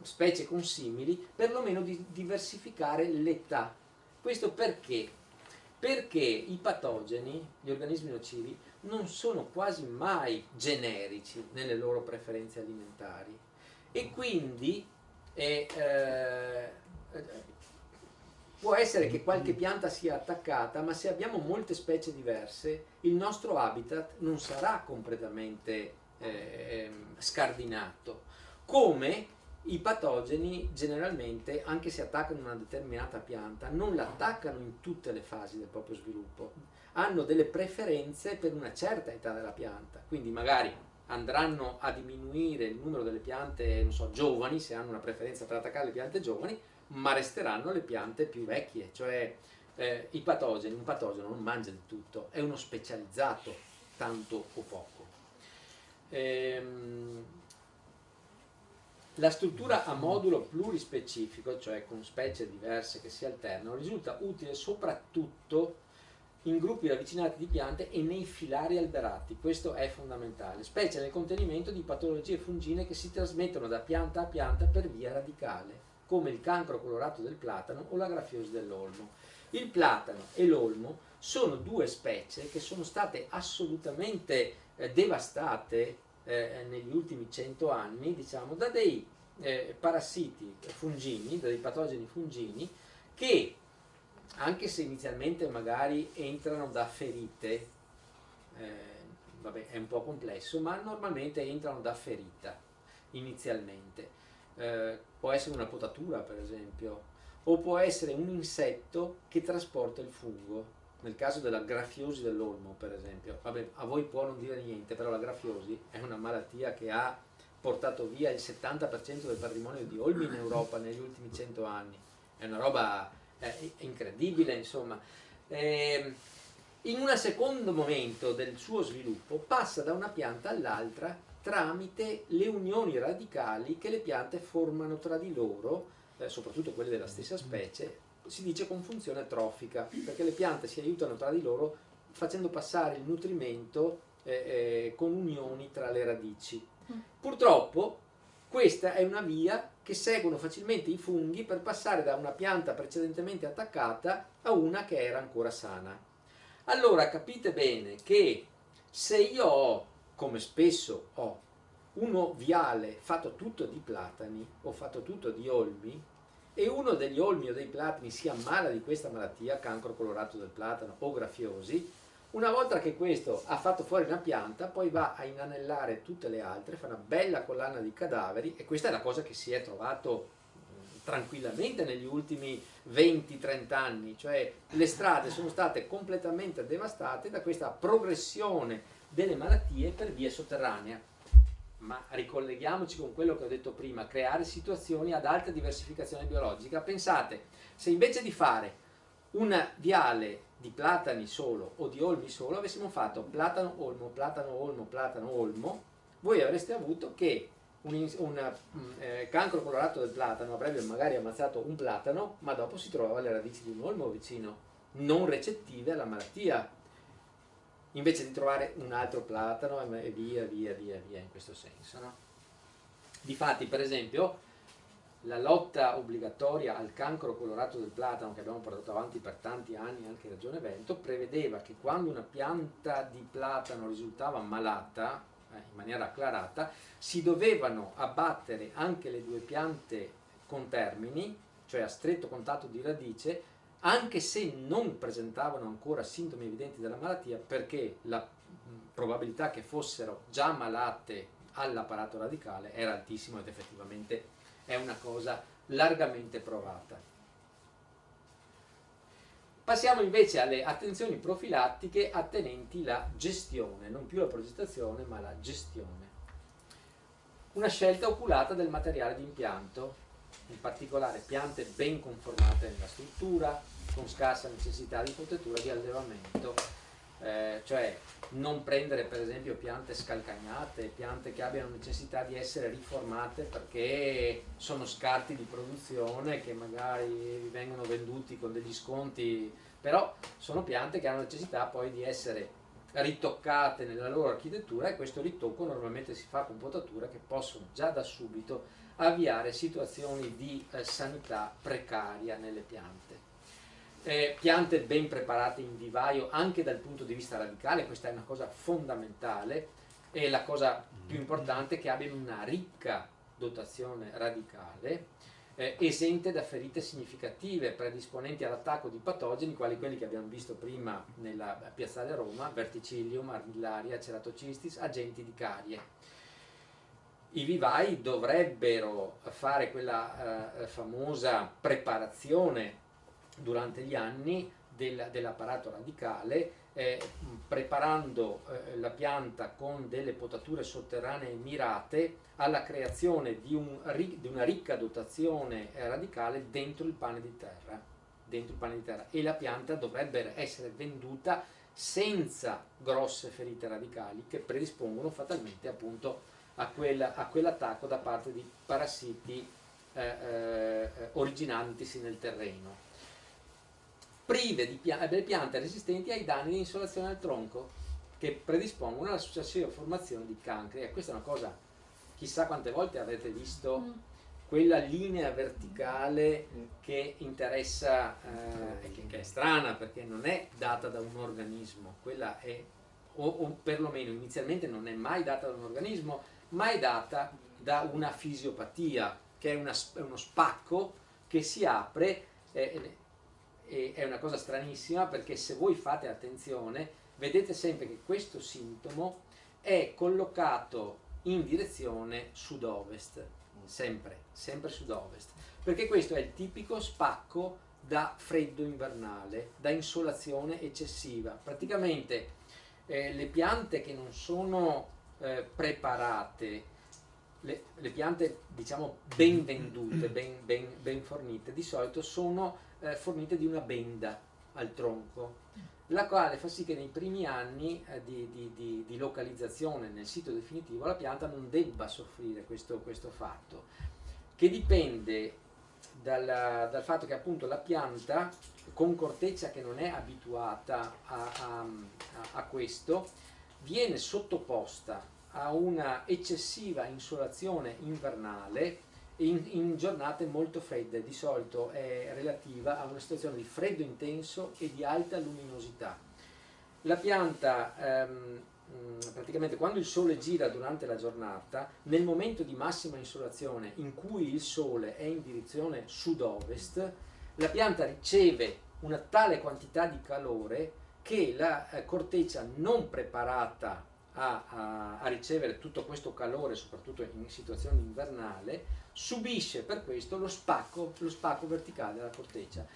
specie consimili, perlomeno di diversificare l'età. Questo perché? Perché i patogeni, gli organismi nocivi, non sono quasi mai generici nelle loro preferenze alimentari e quindi può essere che qualche pianta sia attaccata, ma se abbiamo molte specie diverse, il nostro habitat non sarà completamente scardinato. Come i patogeni generalmente, anche se attaccano una determinata pianta, non l'attaccano in tutte le fasi del proprio sviluppo, hanno delle preferenze per una certa età della pianta, quindi magari andranno a diminuire il numero delle piante, non so, giovani, se hanno una preferenza per attaccare le piante giovani, ma resteranno le piante più vecchie, cioè un patogeno non mangia di tutto, è uno specializzato, tanto o poco. La struttura a modulo plurispecifico, cioè con specie diverse che si alternano, risulta utile soprattutto in gruppi ravvicinati di piante e nei filari alberati. Questo è fondamentale, specie nel contenimento di patologie fungine che si trasmettono da pianta a pianta per via radicale, come il cancro colorato del platano o la grafiosi dell'olmo. Il platano e l'olmo sono 2 specie che sono state assolutamente devastate negli ultimi 100 anni, diciamo, da dei parassiti fungini, da dei patogeni fungini che, anche se inizialmente magari entrano da ferite, vabbè, è un po' complesso, ma normalmente entrano da ferita inizialmente. Può essere una potatura, per esempio, o può essere un insetto che trasporta il fungo. Nel caso della grafiosi dell'olmo, per esempio, vabbè, a voi può non dire niente, però la grafiosi è una malattia che ha portato via il 70% del patrimonio di olmi in Europa negli ultimi 100 anni. È una roba incredibile, insomma. In un secondo momento del suo sviluppo passa da una pianta all'altra tramite le unioni radicali che le piante formano tra di loro, soprattutto quelle della stessa specie, si dice con funzione trofica, perché le piante si aiutano tra di loro facendo passare il nutrimento con unioni tra le radici. Purtroppo questa è una via che seguono facilmente i funghi per passare da una pianta precedentemente attaccata a una che era ancora sana. Allora capite bene che se io ho, come spesso ho, uno viale fatto tutto di platani o fatto tutto di olmi, e uno degli olmi o dei platani si ammala di questa malattia, cancro colorato del platano o grafiosi, una volta che questo ha fatto fuori una pianta, poi va a inanellare tutte le altre, fa una bella collana di cadaveri, e questa è la cosa che si è trovato tranquillamente negli ultimi 20-30 anni, cioè le strade sono state completamente devastate da questa progressione delle malattie per via sotterranea. ma ricolleghiamoci con quello che ho detto prima, creare situazioni ad alta diversificazione biologica. Pensate, se invece di fare un viale di platani solo o di olmi solo avessimo fatto platano, olmo, platano, olmo, platano, olmo, voi avreste avuto che un cancro colorato del platano avrebbe magari ammazzato un platano, ma dopo si trovava le radici di un olmo vicino, non recettive alla malattia, invece di trovare un altro platano e via via via via in questo senso, no? Difatti, per esempio, la lotta obbligatoria al cancro colorato del platano, che abbiamo portato avanti per tanti anni anche in Regione Veneto, prevedeva che quando una pianta di platano risultava malata, in maniera acclarata, si dovevano abbattere anche le due piante contermini, cioè a stretto contatto di radice, anche se non presentavano ancora sintomi evidenti della malattia, perché la probabilità che fossero già malate all'apparato radicale era altissima, ed effettivamente è una cosa largamente provata. Passiamo invece alle attenzioni profilattiche attenenti la gestione, non più la progettazione ma la gestione. Una scelta oculata del materiale di impianto, in particolare piante ben conformate nella struttura, con scarsa necessità di potatura di allevamento, cioè non prendere per esempio piante scalcagnate, piante che abbiano necessità di essere riformate perché sono scarti di produzione che magari vengono venduti con degli sconti, però sono piante che hanno necessità poi di essere ritoccate nella loro architettura, e questo ritocco normalmente si fa con potature che possono già da subito avviare situazioni di sanità precaria nelle piante. Piante ben preparate in vivaio anche dal punto di vista radicale, questa è una cosa fondamentale, e la cosa più importante è che abbiano una ricca dotazione radicale, esente da ferite significative predisponenti all'attacco di patogeni quali quelli che abbiamo visto prima nella piazzale Roma: Verticillium, Armillaria, Ceratocistis, agenti di carie. I vivai dovrebbero fare quella famosa preparazione durante gli anni dell'apparato radicale, preparando la pianta con delle potature sotterranee mirate alla creazione di una ricca dotazione radicale dentro il pane di terra, e la pianta dovrebbe essere venduta senza grosse ferite radicali che predispongono fatalmente appunto a quell'attacco da parte di parassiti originantisi nel terreno, prive delle piante resistenti ai danni di insolazione al tronco che predispongono alla successiva formazione di cancri. E questa è una cosa, chissà quante volte avete visto quella linea verticale che interessa, che è strana perché non è data da un organismo, quella è, o perlomeno inizialmente non è mai data da un organismo, ma è data da una fisiopatia, che è uno spacco che si apre, e è una cosa stranissima, perché se voi fate attenzione vedete sempre che questo sintomo è collocato in direzione sud-ovest, sempre sud-ovest, perché questo è il tipico spacco da freddo invernale, da insolazione eccessiva. Praticamente le piante che non sono preparate, le piante diciamo ben vendute, ben fornite, di solito sono fornite di una benda al tronco, la quale fa sì che nei primi anni di localizzazione nel sito definitivo la pianta non debba soffrire questo fatto, che dipende dal fatto che appunto la pianta con corteccia che non è abituata a questo viene sottoposta a una eccessiva insolazione invernale in giornate molto fredde, di solito è relativa a una situazione di freddo intenso e di alta luminosità. La pianta praticamente quando il sole gira durante la giornata, nel momento di massima insolazione in cui il sole è in direzione sud-ovest, la pianta riceve una tale quantità di calore che la corteccia non preparata a ricevere tutto questo calore, soprattutto in situazioni invernali, subisce per questo lo spacco verticale della corteccia.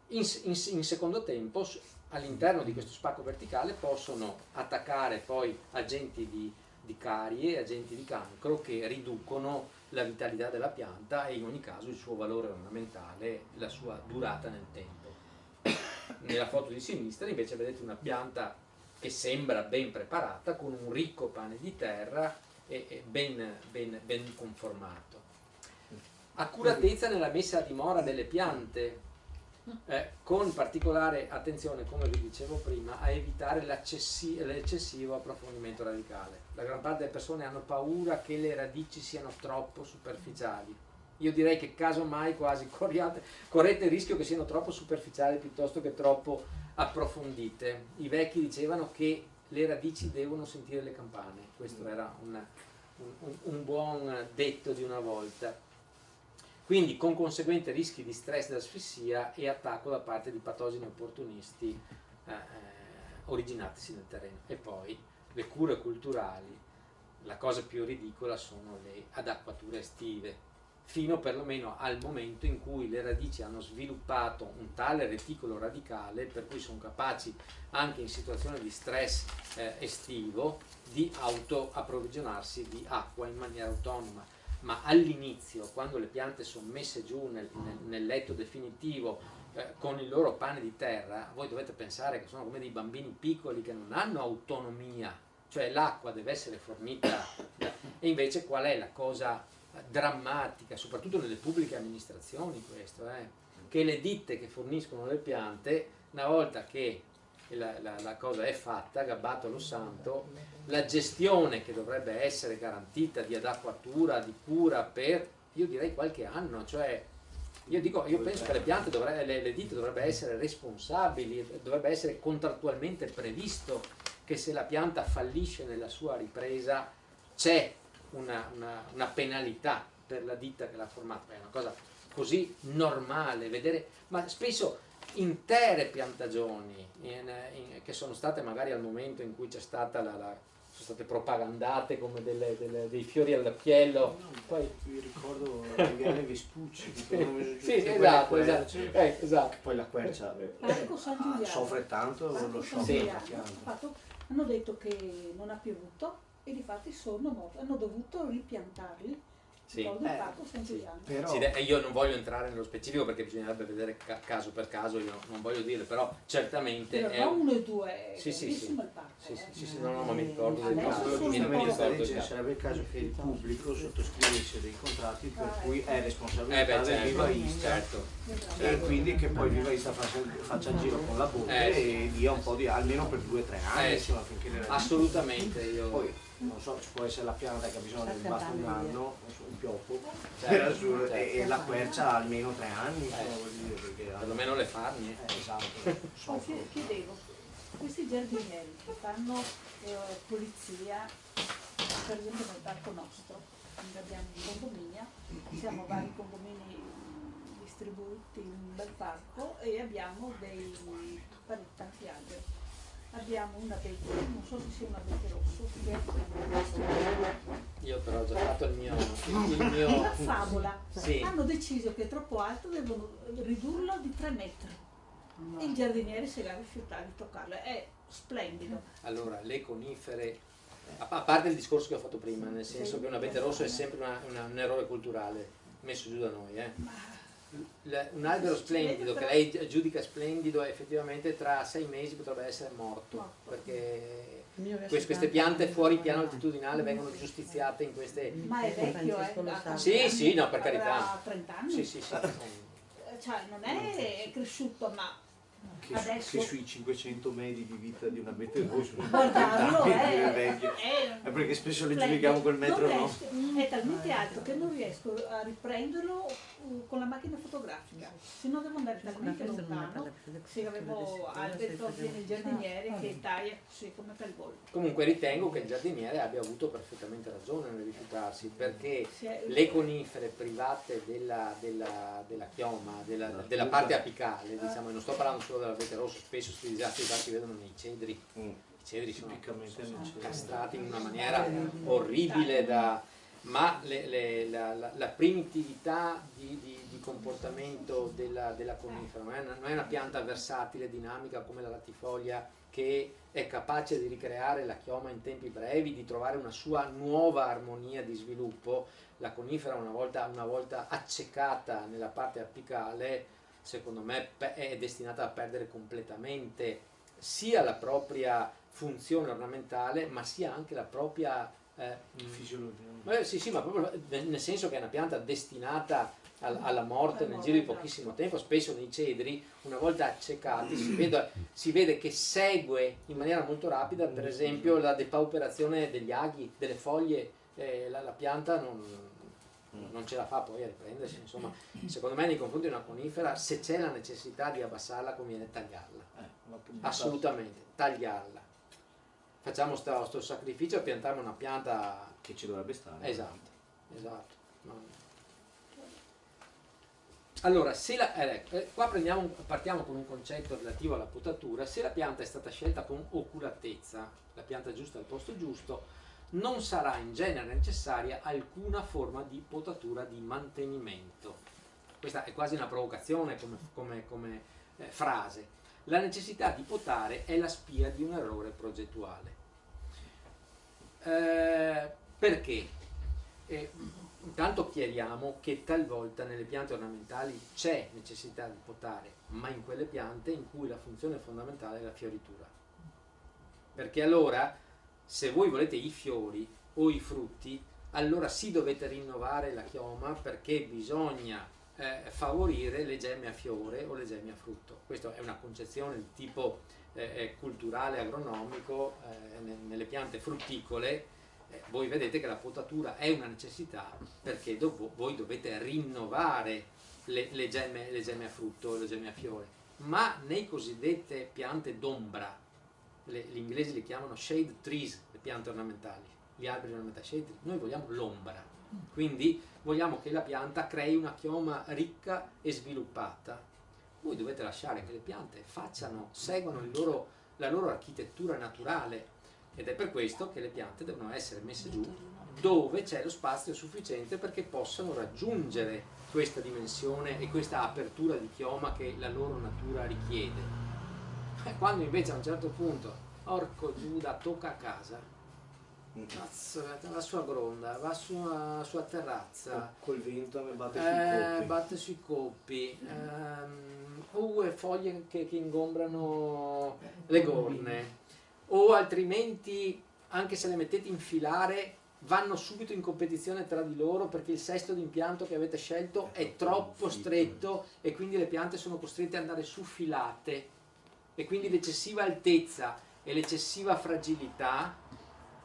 In secondo tempo, all'interno di questo spacco verticale possono attaccare poi agenti di carie e agenti di cancro che riducono la vitalità della pianta e in ogni caso il suo valore ornamentale, la sua durata nel tempo. Nella foto di sinistra invece vedete una pianta che sembra ben preparata, con un ricco pane di terra e ben conformato. Accuratezza nella messa a dimora delle piante, con particolare attenzione, come vi dicevo prima, a evitare l'eccessivo approfondimento radicale. La gran parte delle persone hanno paura che le radici siano troppo superficiali. Io direi che casomai quasi correte il rischio che siano troppo superficiali piuttosto che troppo approfondite. I vecchi dicevano che le radici devono sentire le campane, questo era un buon detto di una volta. Quindi con conseguenti rischi di stress ed asfissia e attacco da parte di patogeni opportunisti originatisi nel terreno. E poi le cure culturali, la cosa più ridicola sono le adacquature estive, fino perlomeno al momento in cui le radici hanno sviluppato un tale reticolo radicale per cui sono capaci anche in situazioni di stress estivo di autoapprovvigionarsi di acqua in maniera autonoma. Ma all'inizio, quando le piante sono messe giù nel letto definitivo con il loro pane di terra, voi dovete pensare che sono come dei bambini piccoli che non hanno autonomia, cioè l'acqua deve essere fornita. E invece qual è la cosa drammatica, soprattutto nelle pubbliche amministrazioni questo, che le ditte che forniscono le piante, una volta che la cosa è fatta, gabbato lo santo, la gestione che dovrebbe essere garantita di adacquatura, di cura per, io direi qualche anno, cioè io penso che le piante le ditte dovrebbero essere responsabili, dovrebbe essere contrattualmente previsto che se la pianta fallisce nella sua ripresa c'è una penalità per la ditta che l'ha formata. È una cosa così normale vedere, ma spesso intere piantagioni che sono state magari al momento in cui c'è stata sono state propagandate come dei fiori all'occhiello. Poi vi ricordo Viale Vespucci sì, esatto. Poi la quercia soffre tanto lo shock della pianta. Hanno detto che non ha piovuto e difatti sono morti, hanno dovuto ripiantarli. Sì. Però... Sì, io non voglio entrare nello specifico perché bisognerebbe vedere caso per caso, io non voglio dire, però certamente però è uno e due, sì, il parco. Sì, no, ma mi ricordo del caso. Sarebbe il caso che il pubblico sottoscrivesse dei contratti per cui è responsabilità del vivaista, certo. E quindi che poi il vivaista faccia il giro con la botte e dia un po' di, almeno per 2 o 3 anni, insomma, finché le assolutamente. Io poi non so, ci può essere la pianta che ha bisogno del basta un anno, un pioppo, e la quercia almeno 3 anni, vuol dire, perché perlomeno le farnie. Esatto. Chiedevo, questi giardinieri che fanno pulizia, per esempio nel parco nostro, quindi abbiamo un condominio, siamo vari condomini distribuiti in un bel parco e abbiamo tanti alberi. Abbiamo un abete, non so se sia un abete rosso, io però ho già fatto il mio una favola. Sì. Hanno deciso che è troppo alto, devono ridurlo di 3 metri. E il giardiniere si era rifiutato di toccarlo, è splendido. Allora, le conifere, a parte il discorso che ho fatto prima, nel senso che un abete rosso è sempre un errore culturale messo giù da noi, un albero splendido che lei giudica splendido effettivamente tra 6 mesi potrebbe essere morto, perché queste piante fuori piano altitudinale vengono giustiziate in queste... Ma è vecchio, Sì, no, per carità. 30 anni. Sì. Cioè non è cresciuto, ma che sui 500 medi di vita di un abete rosso guardarlo è perché spesso le giudichiamo col metro, no? È talmente alto che non riesco a riprenderlo con la macchina fotografica, se no devo andare talmente lontano. Se avevo alberi nel giardiniere che taglia così come per il volo. Comunque ritengo che il giardiniere abbia avuto perfettamente ragione nel rifiutarsi, perché le conifere private della chioma, della parte apicale, diciamo, non sto parlando solo dell'abete rosso, spesso questi disastri si vedono nei cedri. I cedri sono castrati in una maniera orribile ma la primitività di comportamento della conifera, non è una pianta versatile, dinamica come la latifoglia, che è capace di ricreare la chioma in tempi brevi, di trovare una sua nuova armonia di sviluppo. La conifera, una volta accecata nella parte apicale, secondo me è destinata a perdere completamente sia la propria funzione ornamentale, ma sia anche la propria fisiologia. Sì, ma proprio nel senso che è una pianta destinata alla morte nel giro di pochissimo tempo. Spesso nei cedri, una volta accecati, si vede che segue in maniera molto rapida, per esempio, la depauperazione degli aghi, delle foglie. La pianta non ce la fa poi a riprendersi. Insomma, secondo me nei confronti di una conifera, se c'è la necessità di abbassarla, conviene tagliarla, assolutamente, tagliarla. Facciamo sto sacrificio e piantiamo una pianta che ci dovrebbe stare. Esatto. Allora, qua partiamo con un concetto relativo alla potatura. Se la pianta è stata scelta con oculatezza, la pianta giusta al posto giusto, non sarà in genere necessaria alcuna forma di potatura di mantenimento. Questa è quasi una provocazione come frase. La necessità di potare è la spia di un errore progettuale. Perché? Intanto chiariamo che talvolta nelle piante ornamentali c'è necessità di potare, ma in quelle piante in cui la funzione fondamentale è la fioritura. Perché allora, se voi volete i fiori o i frutti, allora sì dovete rinnovare la chioma, perché bisogna favorire le gemme a fiore o le gemme a frutto. Questa è una concezione di tipo culturale, agronomico. Nelle piante frutticole voi vedete che la potatura è una necessità, perché voi dovete rinnovare le gemme a frutto e le gemme a fiore. Ma nei cosiddette piante d'ombra, gli inglesi li chiamano shade trees, le piante ornamentali, gli alberi ornamentali, shade trees, noi vogliamo l'ombra, quindi vogliamo che la pianta crei una chioma ricca e sviluppata. Voi dovete lasciare che le piante seguano la loro architettura naturale, ed è per questo che le piante devono essere messe giù dove c'è lo spazio sufficiente perché possano raggiungere questa dimensione e questa apertura di chioma che la loro natura richiede. Quando invece a un certo punto, orco Giuda, tocca a casa, la sua gronda, va sulla sua terrazza, col vento batte sui coppi, foglie che ingombrano le gorne, o altrimenti, anche se le mettete in filare, vanno subito in competizione tra di loro perché il sesto d'impianto che avete scelto è troppo stretto e quindi le piante sono costrette ad andare su filate, e quindi l'eccessiva altezza e l'eccessiva fragilità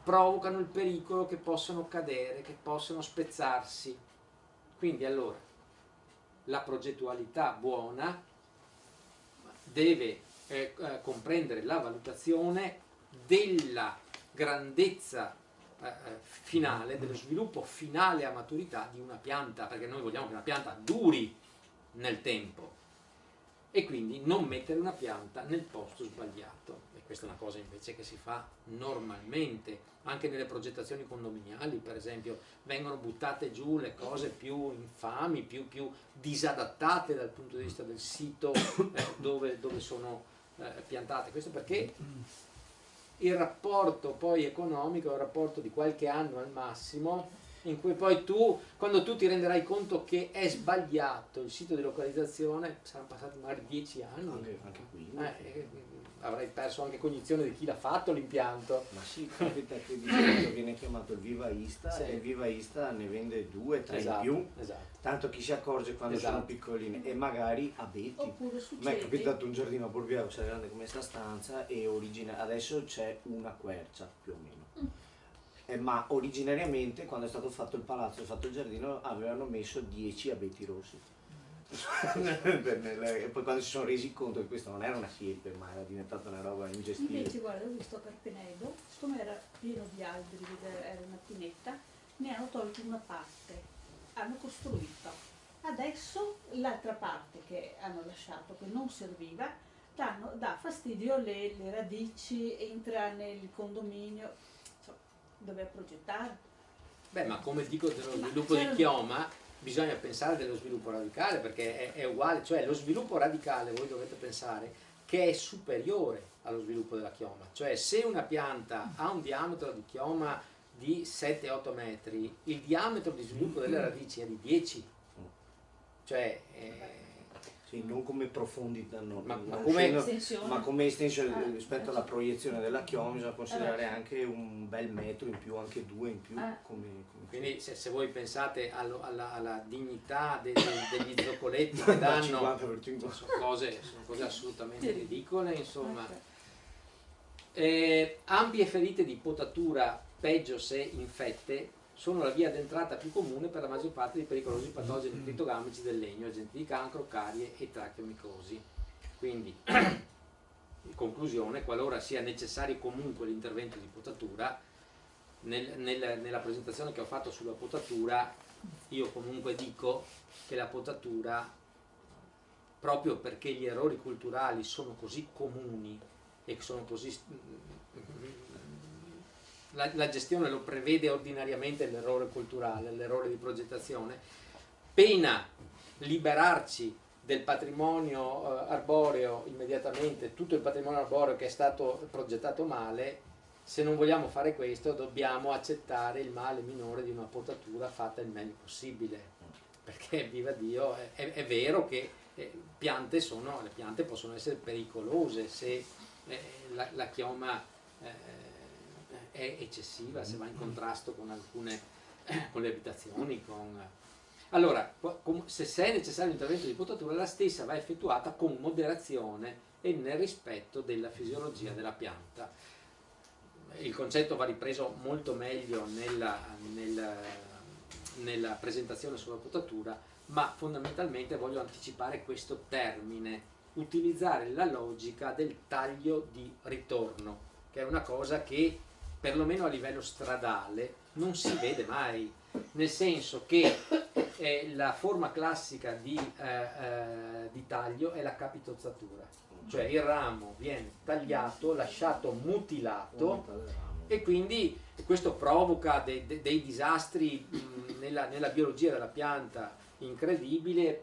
provocano il pericolo che possono cadere, che possono spezzarsi. Quindi allora la progettualità buona deve comprendere la valutazione della grandezza finale, dello sviluppo finale a maturità di una pianta, perché noi vogliamo che una pianta duri nel tempo, e quindi non mettere una pianta nel posto sbagliato. E questa è una cosa invece che si fa normalmente anche nelle progettazioni condominiali. Per esempio, vengono buttate giù le cose più infami, più disadattate dal punto di vista del sito dove sono piantate. Questo perché il rapporto poi economico è un rapporto di qualche anno al massimo, in cui poi quando tu ti renderai conto che è sbagliato il sito di localizzazione, saranno passati magari 10 anni, anche qui avrai perso anche cognizione di chi l'ha fatto l'impianto. Ma sì, capita che di solito viene chiamato il vivaista, sì, e il vivaista ne vende 2, 3 in più, tanto chi si accorge quando sono piccoline, e magari abeti. Ma è capitato un giardino a Borbiago, c'era grande come sta stanza, e adesso c'è una quercia più o meno. Ma originariamente, quando è stato fatto il palazzo e fatto il giardino, avevano messo 10 abeti rossi. E poi quando si sono resi conto che questo non era una siepe, ma era diventata una roba ingestibile. Invece guarda, ho visto a Carpenedo, siccome era pieno di alberi, era una pineta, ne hanno tolto una parte, hanno costruito. Adesso l'altra parte che hanno lasciato, che non serviva, dà fastidio le radici, entra nel condominio, doveva progettare. Beh, ma come dico dello sviluppo di chioma, bisogna pensare dello sviluppo radicale, perché è uguale, cioè lo sviluppo radicale voi dovete pensare che è superiore allo sviluppo della chioma, cioè se una pianta ha un diametro di chioma di 7-8 metri, il diametro di sviluppo delle radici è di 10, cioè sì, non come profondità, no, ma come estensione rispetto alla proiezione della chioma, bisogna considerare anche un bel metro in più, anche 2 in più. Quindi se voi pensate alla dignità degli zoccoletti che danno, sono cose assolutamente ridicole, insomma. Ampie ferite di potatura, peggio se infette, sono la via d'entrata più comune per la maggior parte dei pericolosi patogeni critogamici del legno, agenti di cancro, carie e trachiomicosi. Quindi, in conclusione, qualora sia necessario comunque l'intervento di potatura, nella presentazione che ho fatto sulla potatura, io comunque dico che la potatura, proprio perché gli errori culturali sono così comuni e sono così... La gestione lo prevede ordinariamente l'errore culturale, l'errore di progettazione, pena liberarci del patrimonio arboreo immediatamente, tutto il patrimonio arboreo che è stato progettato male. Se non vogliamo fare questo dobbiamo accettare il male minore di una potatura fatta il meglio possibile, perché viva Dio, è vero che le piante possono essere pericolose se la chioma è eccessiva, se va in contrasto con le abitazioni. Allora, se è necessario l'intervento di potatura, la stessa va effettuata con moderazione e nel rispetto della fisiologia della pianta. Il concetto va ripreso molto meglio nella presentazione sulla potatura, ma fondamentalmente voglio anticipare questo termine: utilizzare la logica del taglio di ritorno, che è una cosa che perlomeno a livello stradale non si vede mai, nel senso che la forma classica di taglio è la capitozzatura, cioè il ramo viene tagliato, lasciato mutilato, e quindi questo provoca dei disastri nella biologia della pianta incredibile,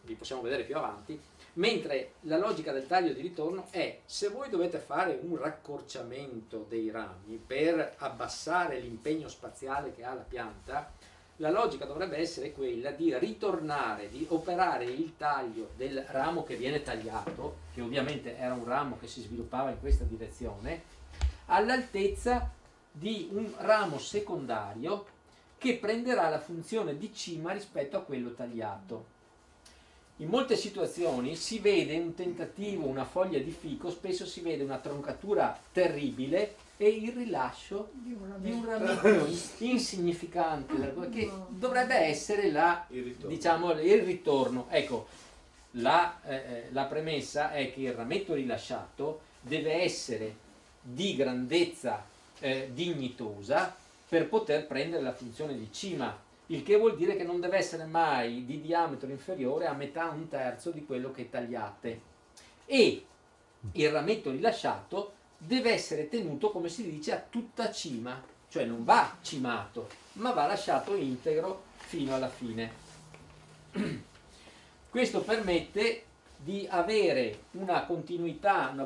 li possiamo vedere più avanti. Mentre la logica del taglio di ritorno è: se voi dovete fare un raccorciamento dei rami per abbassare l'impegno spaziale che ha la pianta, la logica dovrebbe essere quella di ritornare, di operare il taglio del ramo che viene tagliato, che ovviamente era un ramo che si sviluppava in questa direzione, all'altezza di un ramo secondario che prenderà la funzione di cima rispetto a quello tagliato. In molte situazioni si vede un tentativo, una foglia di fico, spesso si vede una troncatura terribile e il rilascio di un rametto insignificante, che dovrebbe essere il ritorno. Ecco, la premessa è che il rametto rilasciato deve essere di grandezza dignitosa per poter prendere la funzione di cima, il che vuol dire che non deve essere mai di diametro inferiore a metà, un terzo di quello che tagliate, e il rametto rilasciato deve essere tenuto, come si dice, a tutta cima, cioè non va cimato ma va lasciato integro fino alla fine. Questo permette di avere una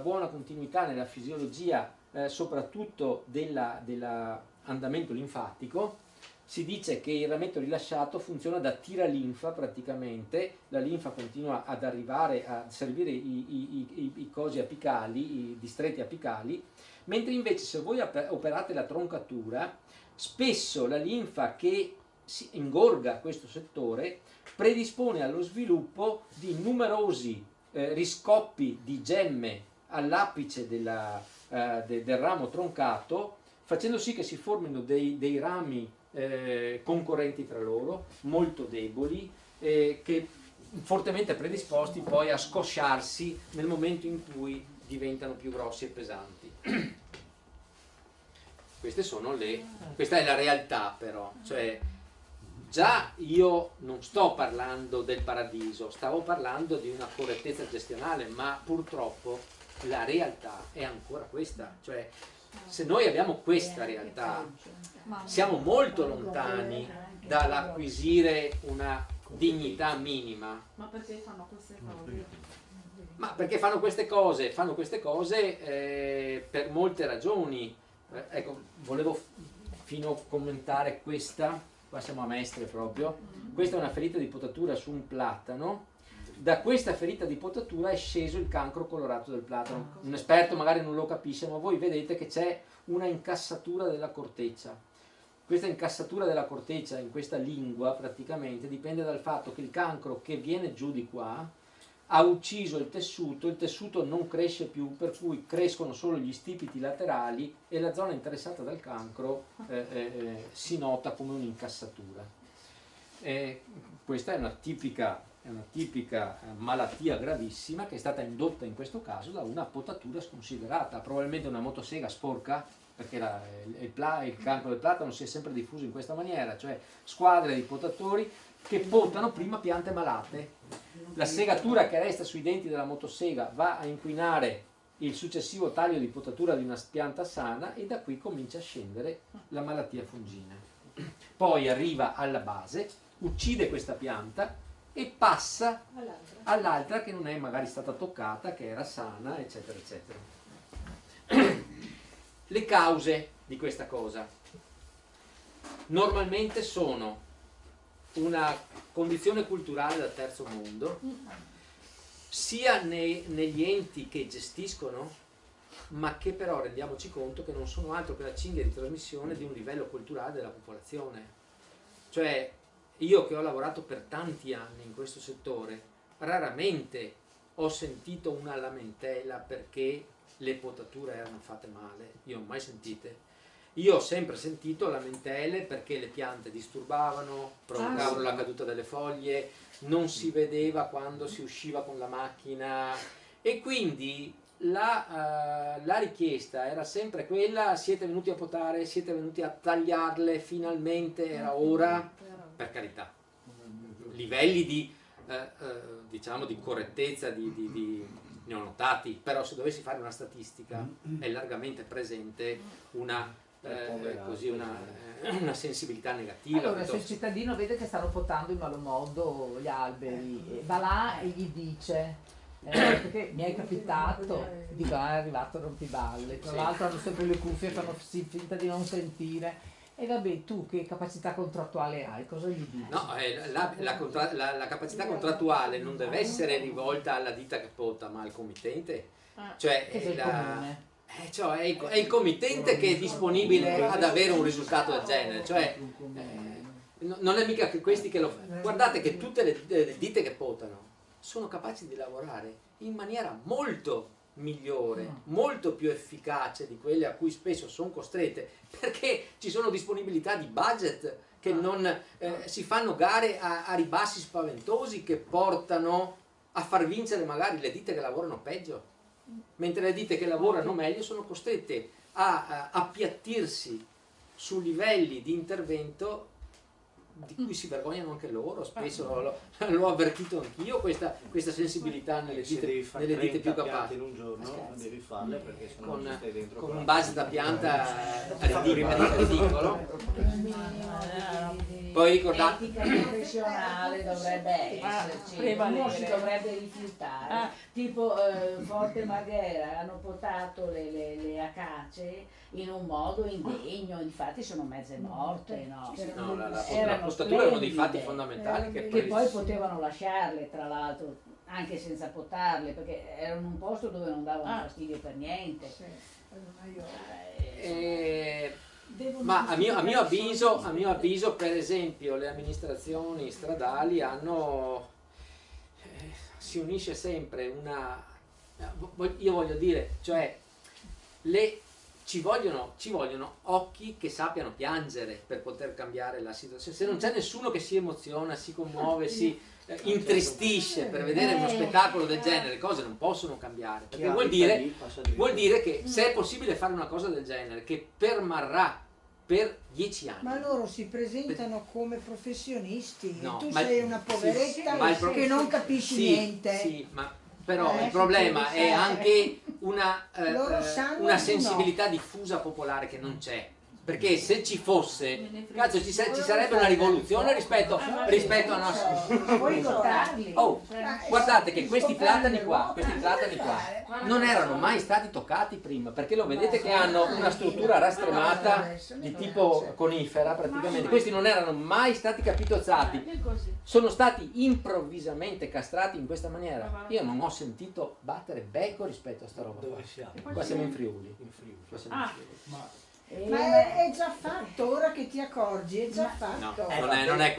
buona continuità nella fisiologia, soprattutto dell'andamento linfatico. Si dice che il rametto rilasciato funziona da tiralinfa praticamente, la linfa continua ad arrivare a servire i cosi apicali, i distretti apicali, mentre invece se voi operate la troncatura, spesso la linfa che si ingorga questo settore predispone allo sviluppo di numerosi riscoppi di gemme all'apice del ramo troncato, facendo sì che si formino dei rami concorrenti tra loro, molto deboli, che fortemente predisposti poi a scosciarsi nel momento in cui diventano più grossi e pesanti. Questa è la realtà, però, cioè già io non sto parlando del paradiso, stavo parlando di una correttezza gestionale, ma purtroppo la realtà è ancora questa, cioè Se noi abbiamo questa realtà, siamo molto lontani dall'acquisire una dignità minima. Ma perché fanno queste cose? Ma perché fanno queste cose? Fanno queste cose per molte ragioni. Ecco, volevo fino commentare questa, qua siamo a Mestre proprio. Questa è una ferita di potatura su un platano. Da questa ferita di potatura è sceso il cancro colorato del platano. Un esperto magari non lo capisce, ma voi vedete che c'è una incassatura della corteccia. Questa incassatura della corteccia in questa lingua praticamente dipende dal fatto che il cancro che viene giù di qua ha ucciso il tessuto non cresce più, per cui crescono solo gli stipiti laterali e la zona interessata dal cancro si nota come un'incassatura. Questa è una tipica malattia gravissima che è stata indotta in questo caso da una potatura sconsiderata, probabilmente una motosega sporca, perché il cancro del platano si è sempre diffuso in questa maniera, cioè squadre di potatori che potano prima piante malate. La segatura che resta sui denti della motosega va a inquinare il successivo taglio di potatura di una pianta sana e da qui comincia a scendere la malattia fungina. Poi arriva alla base, uccide questa pianta e passa all'altra che non è magari stata toccata, che era sana, eccetera, eccetera. Le cause di questa cosa normalmente sono una condizione culturale da terzo mondo, sia negli enti che gestiscono, ma che però rendiamoci conto che non sono altro che la cinghia di trasmissione di un livello culturale della popolazione. Cioè, io che ho lavorato per tanti anni in questo settore, raramente ho sentito una lamentela perché le potature erano fatte male. Io mai sentite. Io ho sempre sentito lamentele perché le piante disturbavano, provocavano la caduta delle foglie, non si vedeva quando si usciva con la macchina e quindi la richiesta era sempre quella: siete venuti a potare, siete venuti a tagliarle, finalmente era ora. Per carità, livelli di diciamo di correttezza ne ho notati, però se dovessi fare una statistica è largamente presente una sensibilità negativa. Allora, se il cittadino vede che stanno potando in malo modo gli alberi, va là e gli dice, perché mi è capitato, dico, è arrivato a rompiballe, tra l'altro hanno sempre le cuffie, fanno finta di non sentire. E vabbè, tu che capacità contrattuale hai? Cosa gli dici? No, la capacità contrattuale non deve essere rivolta alla ditta che pota, ma al committente. Cioè, è il committente che è disponibile ad avere un risultato del genere. Cioè, non è mica che questi che lo fanno. Guardate che tutte le ditte che potano sono capaci di lavorare in maniera molto migliore, molto più efficace di quelle a cui spesso sono costrette, perché ci sono disponibilità di budget che non si fanno gare a ribassi spaventosi che portano a far vincere magari le ditte che lavorano peggio, mentre le ditte che lavorano meglio sono costrette a appiattirsi su livelli di intervento di cui si vergognano anche loro. Spesso l'ho avvertito anch'io questa sensibilità nelle ditte più capaci. In un giorno devi farle, perché sennò non stai dentro con un base da pianta ridicolo. Poi ricordate, l'etica professionale dovrebbe esserci, uno si dovrebbe rifiutare. Tipo Forte Marghera hanno potato le acacie in un modo indegno, infatti sono mezze morte, no? La postatura è uno dei fatti fondamentali che poi potevano lasciarle, tra l'altro, anche senza potarle, perché erano un posto dove non davano fastidio per niente. Ma a mio avviso, per esempio, le amministrazioni stradali hanno si unisce sempre io voglio dire, cioè ci vogliono occhi che sappiano piangere per poter cambiare la situazione. Se non c'è nessuno che si emoziona, si commuove, si intristisce per vedere uno spettacolo del genere, le cose non possono cambiare, perché vuol dire che se è possibile fare una cosa del genere che permarrà per 10 anni. Ma loro si presentano come professionisti, no, e tu sei una poveretta che non capisci niente. Sì, ma però il problema è anche Loro sanno una di sensibilità diffusa popolare che non c'è. Perché se ci fosse, cazzo, ci sarebbe una rivoluzione rispetto a nostri. Puoi votarli. Oh, guardate che questi platani qua non erano mai stati toccati prima, perché lo vedete che hanno una struttura rastremata di tipo conifera praticamente. Questi non erano mai stati capitozzati, sono stati improvvisamente castrati in questa maniera. Io non ho sentito battere becco rispetto a sta roba qua. Qua siamo in Friuli. Qua siamo in Friuli. Ma è già fatto, ora che ti accorgi, è già fatto. No, non è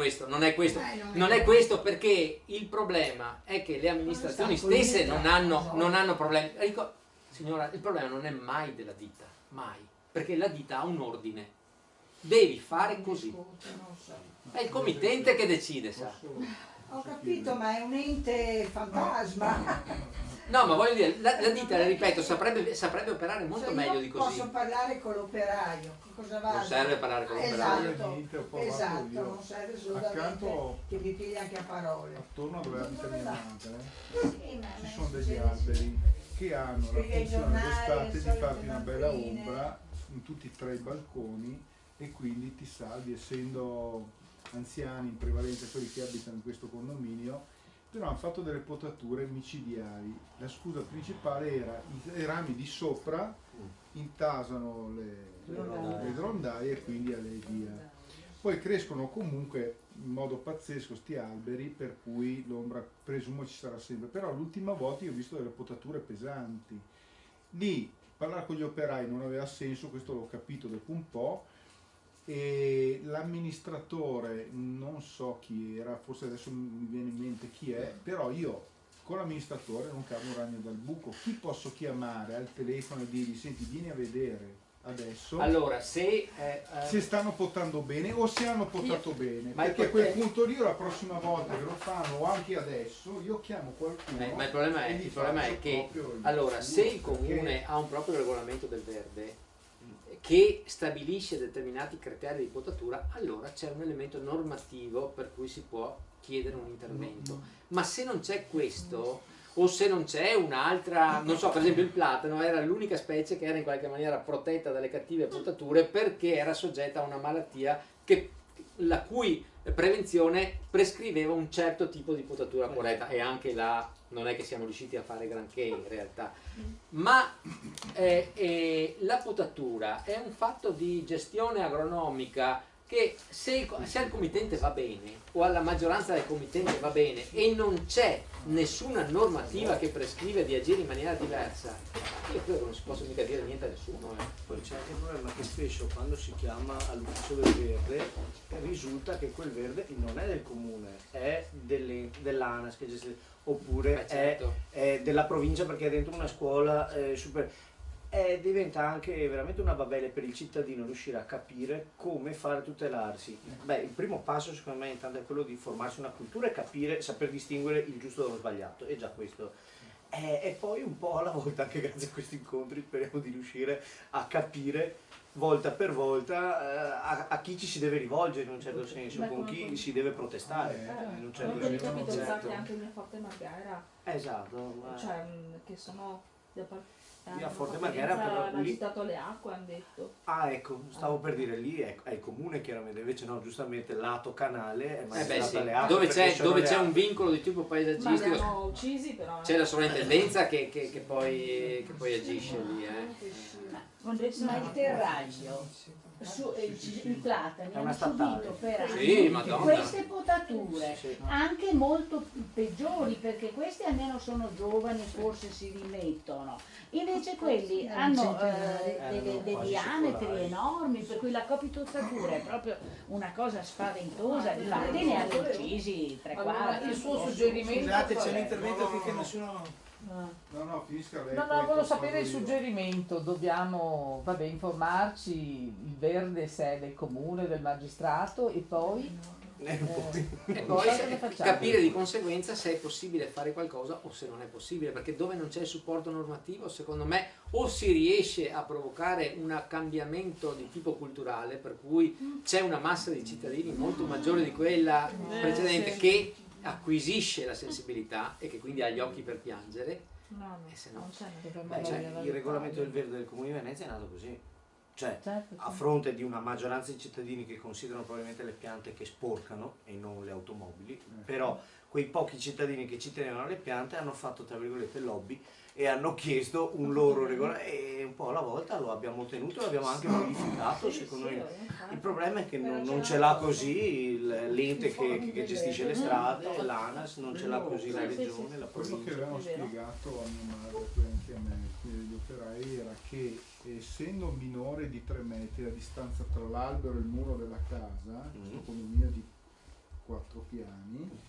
questo perché il problema è che le amministrazioni stesse non hanno problemi. Signora, il problema non è mai della ditta, mai, perché la ditta ha un ordine, devi fare così. È il committente che decide, sa. Ho capito, ma è un ente fantasma. No, ma voglio dire, la ditta, le ripeto, saprebbe operare molto meglio di così. Posso parlare con l'operaio, cosa va? Non serve parlare con l'operaio. Esatto, non serve assolutamente che mi pigli anche a parole. Attorno dove abita mia madre ci sono degli alberi che hanno la funzione d'estate di farti una bella ombra in tutti e 3 i balconi e quindi ti salvi, essendo anziani in prevalenza quelli che abitano in questo condominio. Però hanno fatto delle potature micidiali. La scusa principale era i rami di sopra intasano le grondaie e quindi alleviano. Poi crescono comunque in modo pazzesco sti alberi, per cui l'ombra presumo ci sarà sempre. Però l'ultima volta io ho visto delle potature pesanti. Lì parlare con gli operai non aveva senso, questo l'ho capito dopo un po'. E l'amministratore, non so chi era, forse adesso mi viene in mente chi è, però io con l'amministratore non cavo un ragno dal buco. Chi posso chiamare al telefono e dirgli: senti, vieni a vedere adesso allora se stanno potando bene o se hanno potato bene, perché a quel punto lì la prossima volta che lo fanno o anche adesso io chiamo qualcuno. Ma il problema è che allora se il comune ha un proprio regolamento del verde che stabilisce determinati criteri di potatura, allora c'è un elemento normativo per cui si può chiedere un intervento. Ma se non c'è questo, o se non c'è un'altra, non so, per esempio il platano era l'unica specie che era in qualche maniera protetta dalle cattive potature perché era soggetta a una malattia la cui prevenzione prescriveva un certo tipo di potatura corretta, e anche là non è che siamo riusciti a fare granché in realtà, ma la potatura è un fatto di gestione agronomica che se al committente va bene o alla maggioranza del committente va bene e non c'è nessuna normativa che prescrive di agire in maniera diversa, io credo che non si possa mica dire niente a nessuno. Poi c'è anche il problema che spesso quando si chiama all'ufficio del verde risulta che quel verde non è del comune, è dell'ANAS che gestisce, oppure certo, è della provincia perché è dentro una scuola super. Diventa anche veramente una babele per il cittadino riuscire a capire come fare a tutelarsi. Beh, il primo passo secondo me intanto è quello di formarsi una cultura e capire, saper distinguere il giusto dallo sbagliato, e già questo. E poi un po' alla volta, anche grazie a questi incontri, speriamo di riuscire a capire volta per volta a chi ci si deve rivolgere in un certo senso, con chi si deve protestare in un certo senso. Capitalizzate anche mia Forte Marghera. Esatto. Cioè, che sono a Forte Marghera però hanno agitato le acque, hanno detto. Ah, ecco, stavo per dire, lì è il comune chiaramente, invece no, giustamente lato canale è sì, le acque, dove c'è un vincolo di tipo paesaggistico, ma li hanno uccisi, però c'è la sovrintendenza che poi agisce lì. Ma il terraglio, i platani hanno statale. subito per anni queste potature, anche molto peggiori, perché questi almeno sono giovani, forse si rimettono. Invece quelli hanno delle diametri enormi, per cui la capitozzatura è proprio una cosa spaventosa. Infatti ne hanno uccisi 3/4. Il suo suggerimento. Scusate, c'è un intervento qui che nessuno. No, finisca lei. No, volevo sapere il suggerimento. Dobbiamo, informarci il verde se è del comune, del magistrato, e poi capire di conseguenza se è possibile fare qualcosa o se non è possibile, perché dove non c'è il supporto normativo, secondo me, o si riesce a provocare un cambiamento di tipo culturale, per cui c'è una massa di cittadini molto maggiore di quella precedente che acquisisce la sensibilità e che quindi ha gli occhi per piangere, No, se no- non c'è il regolamento del verde del Comune di Venezia è nato così. Cioè, Certo, a sì. fronte di una maggioranza di cittadini che considerano probabilmente le piante che sporcano e non le automobili, però quei pochi cittadini che ci tenevano alle piante hanno fatto, tra virgolette, lobby e hanno chiesto un loro regolamento e un po' alla volta lo abbiamo ottenuto e l'abbiamo anche modificato, secondo me. Il problema è che non ce l'ha così l'ente che gestisce le strade, l'ANAS, non ce l'ha così la regione, la Quello che provincia. avevamo spiegato a mia madre e anche a me, quindi agli operai, era che essendo minore di 3 metri la distanza tra l'albero e il muro della casa, questo condominio di 4 piani,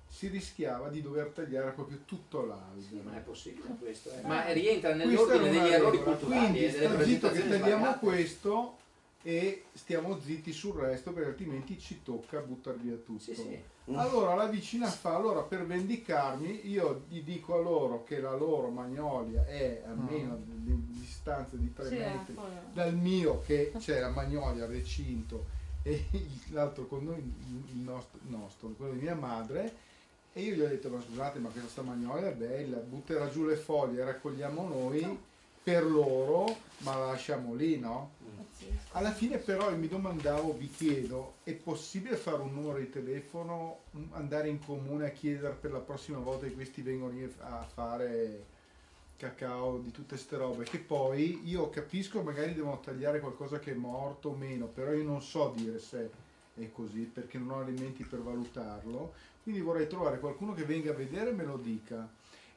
si rischiava di dover tagliare proprio tutto l'albero. Ma è possibile questo? Ma rientra Questa nell'ordine era una degli errori regola, culturali quindi e delle sta zitto che presentazioni tagliamo sbagliate. questo e stiamo zitti sul resto perché altrimenti ci tocca buttare via tutto. Sì, sì. Allora la vicina fa, allora per vendicarmi io gli dico a loro che la loro magnolia è a meno di distanza di 3 metri dal mio, che c'è la magnolia a recinto e l'altro condominio, il nostro, quello di mia madre. E io gli ho detto, ma scusate, ma questa magnolia è bella, butterà giù le foglie, raccogliamo noi per loro, ma la lasciamo lì, no? Alla fine però io mi domandavo, vi chiedo, è possibile fare un numero di telefono, andare in comune a chiedere per la prossima volta che questi vengono lì a fare cacao di tutte ste robe, che poi io capisco magari devono tagliare qualcosa che è morto o meno, però io non so dire se è così perché non ho elementi per valutarlo. Quindi vorrei trovare qualcuno che venga a vedere e me lo dica.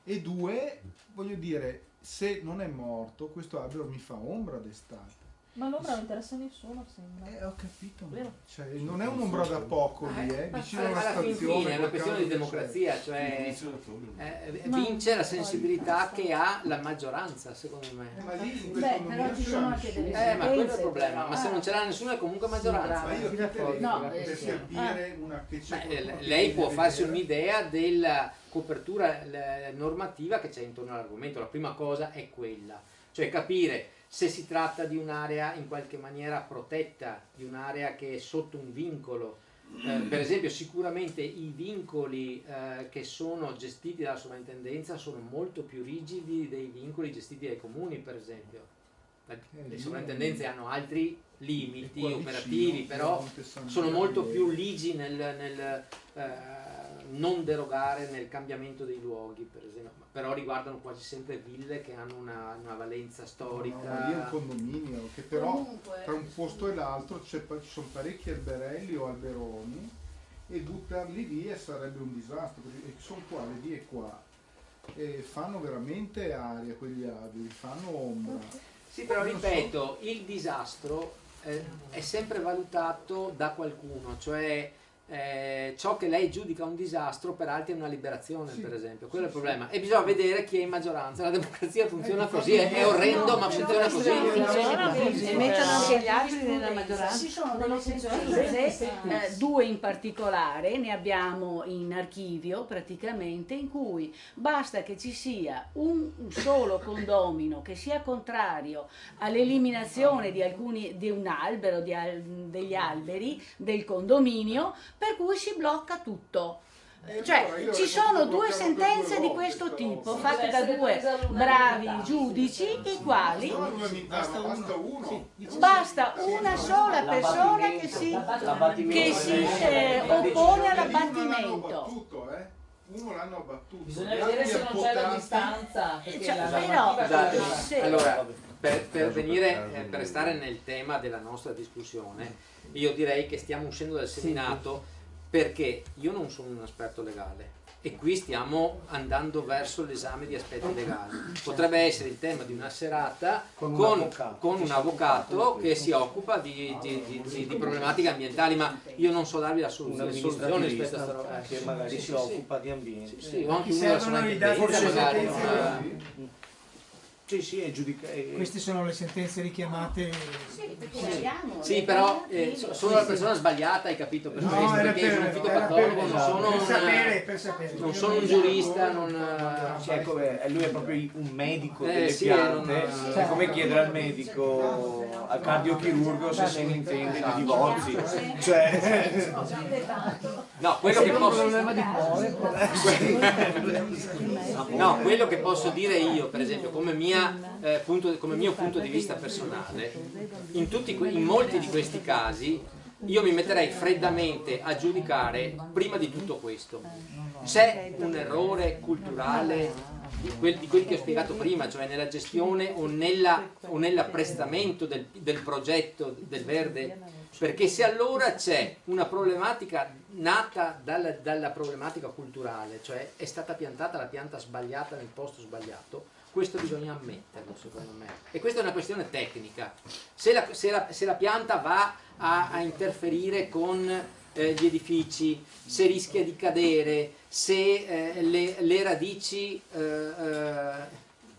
E 2, voglio dire, se non è morto, questo albero mi fa ombra d'estate. Ma l'ombra non interessa a nessuno, sembra. Ho capito, Vero? cioè, non è un'ombra da poco lì, vicino a una Alla fin stazione. fine è una questione di democrazia, cioè vince la sensibilità che ha la maggioranza, secondo me. Ma lì in Beh, però ci sono anche delle Ma quello è il sentenze, problema, però. ma se non ce l'ha nessuno è comunque maggioranza. Ma io ti telefono No, per sì. capire una che c'è qualcuno che Lei può viene a farsi vedere. un'idea della copertura normativa che c'è intorno all'argomento. La prima cosa è quella, cioè capire se si tratta di un'area in qualche maniera protetta, di un'area che è sotto un vincolo. Per esempio sicuramente i vincoli che sono gestiti dalla sovrintendenza sono molto più rigidi dei vincoli gestiti dai comuni, per esempio. Le sovrintendenze hanno altri limiti operativi, però sono molto più ligi nel non derogare nel cambiamento dei luoghi, per esempio, però riguardano quasi sempre ville che hanno una valenza storica. No, lì è un condominio che però Comunque, tra un posto e l'altro ci sono parecchi alberelli o alberoni e buttarli via sarebbe un disastro, perché sono qua, le vie qua, e fanno veramente aria quegli alberi, fanno ombra. Sì, però ripeto, il disastro è sempre valutato da qualcuno, cioè ciò che lei giudica un disastro per altri è una liberazione, per esempio, quello è il problema, e bisogna vedere chi è in maggioranza. La democrazia funziona così, è orrendo, ma funziona così. E mettono anche gli altri nella maggioranza. Ci sono delle sentenze, 2 in particolare, ne abbiamo in archivio praticamente, in cui basta che ci sia un solo condomino che sia contrario all'eliminazione di un albero, degli alberi del condominio, per cui si blocca tutto. Cioè, ci sono 2 sentenze di questo tipo fatte da 2 bravi giudici, i quali basta una sola persona che si oppone all'abbattimento. Uno l'hanno abbattuto. Bisogna vedere se non c'è la distanza. Allora, per restare nel tema della nostra discussione, io direi che stiamo uscendo dal seminato perché io non sono un esperto legale e qui stiamo andando verso l'esame di aspetti legali. Potrebbe essere il tema di una serata con un avvocato che si occupa di problematiche ambientali, ma io non so darvi la soluzione rispetto a questa roba. Che magari si occupa di ambiente. Sì, o anche uno della sovrintendenza magari. Sì, sì, è Queste sono le sentenze richiamate. Sì, perché abbiamo. Sì, però sono la persona sbagliata, hai capito? Per questo, perché sono un fitopatologo, non sono per sapere. Non sono un giurista, non... Cioè, lui è proprio un medico delle sì, piante, è come chiedere al medico, al cardiochirurgo se se ne intende di divorzi. Cioè... No, quello che posso... No, quello che posso dire io, per esempio, come mio punto di vista personale, in molti di questi casi io mi metterei freddamente a giudicare prima di tutto questo. C'è un errore culturale di quelli che ho spiegato prima, cioè nella gestione o nell'apprestamento del progetto del verde, perché se allora c'è una problematica nata dalla problematica culturale, cioè è stata piantata la pianta sbagliata nel posto sbagliato, questo bisogna ammetterlo secondo me, e questa è una questione tecnica. Se la pianta va a interferire con gli edifici, se rischia di cadere, se le radici,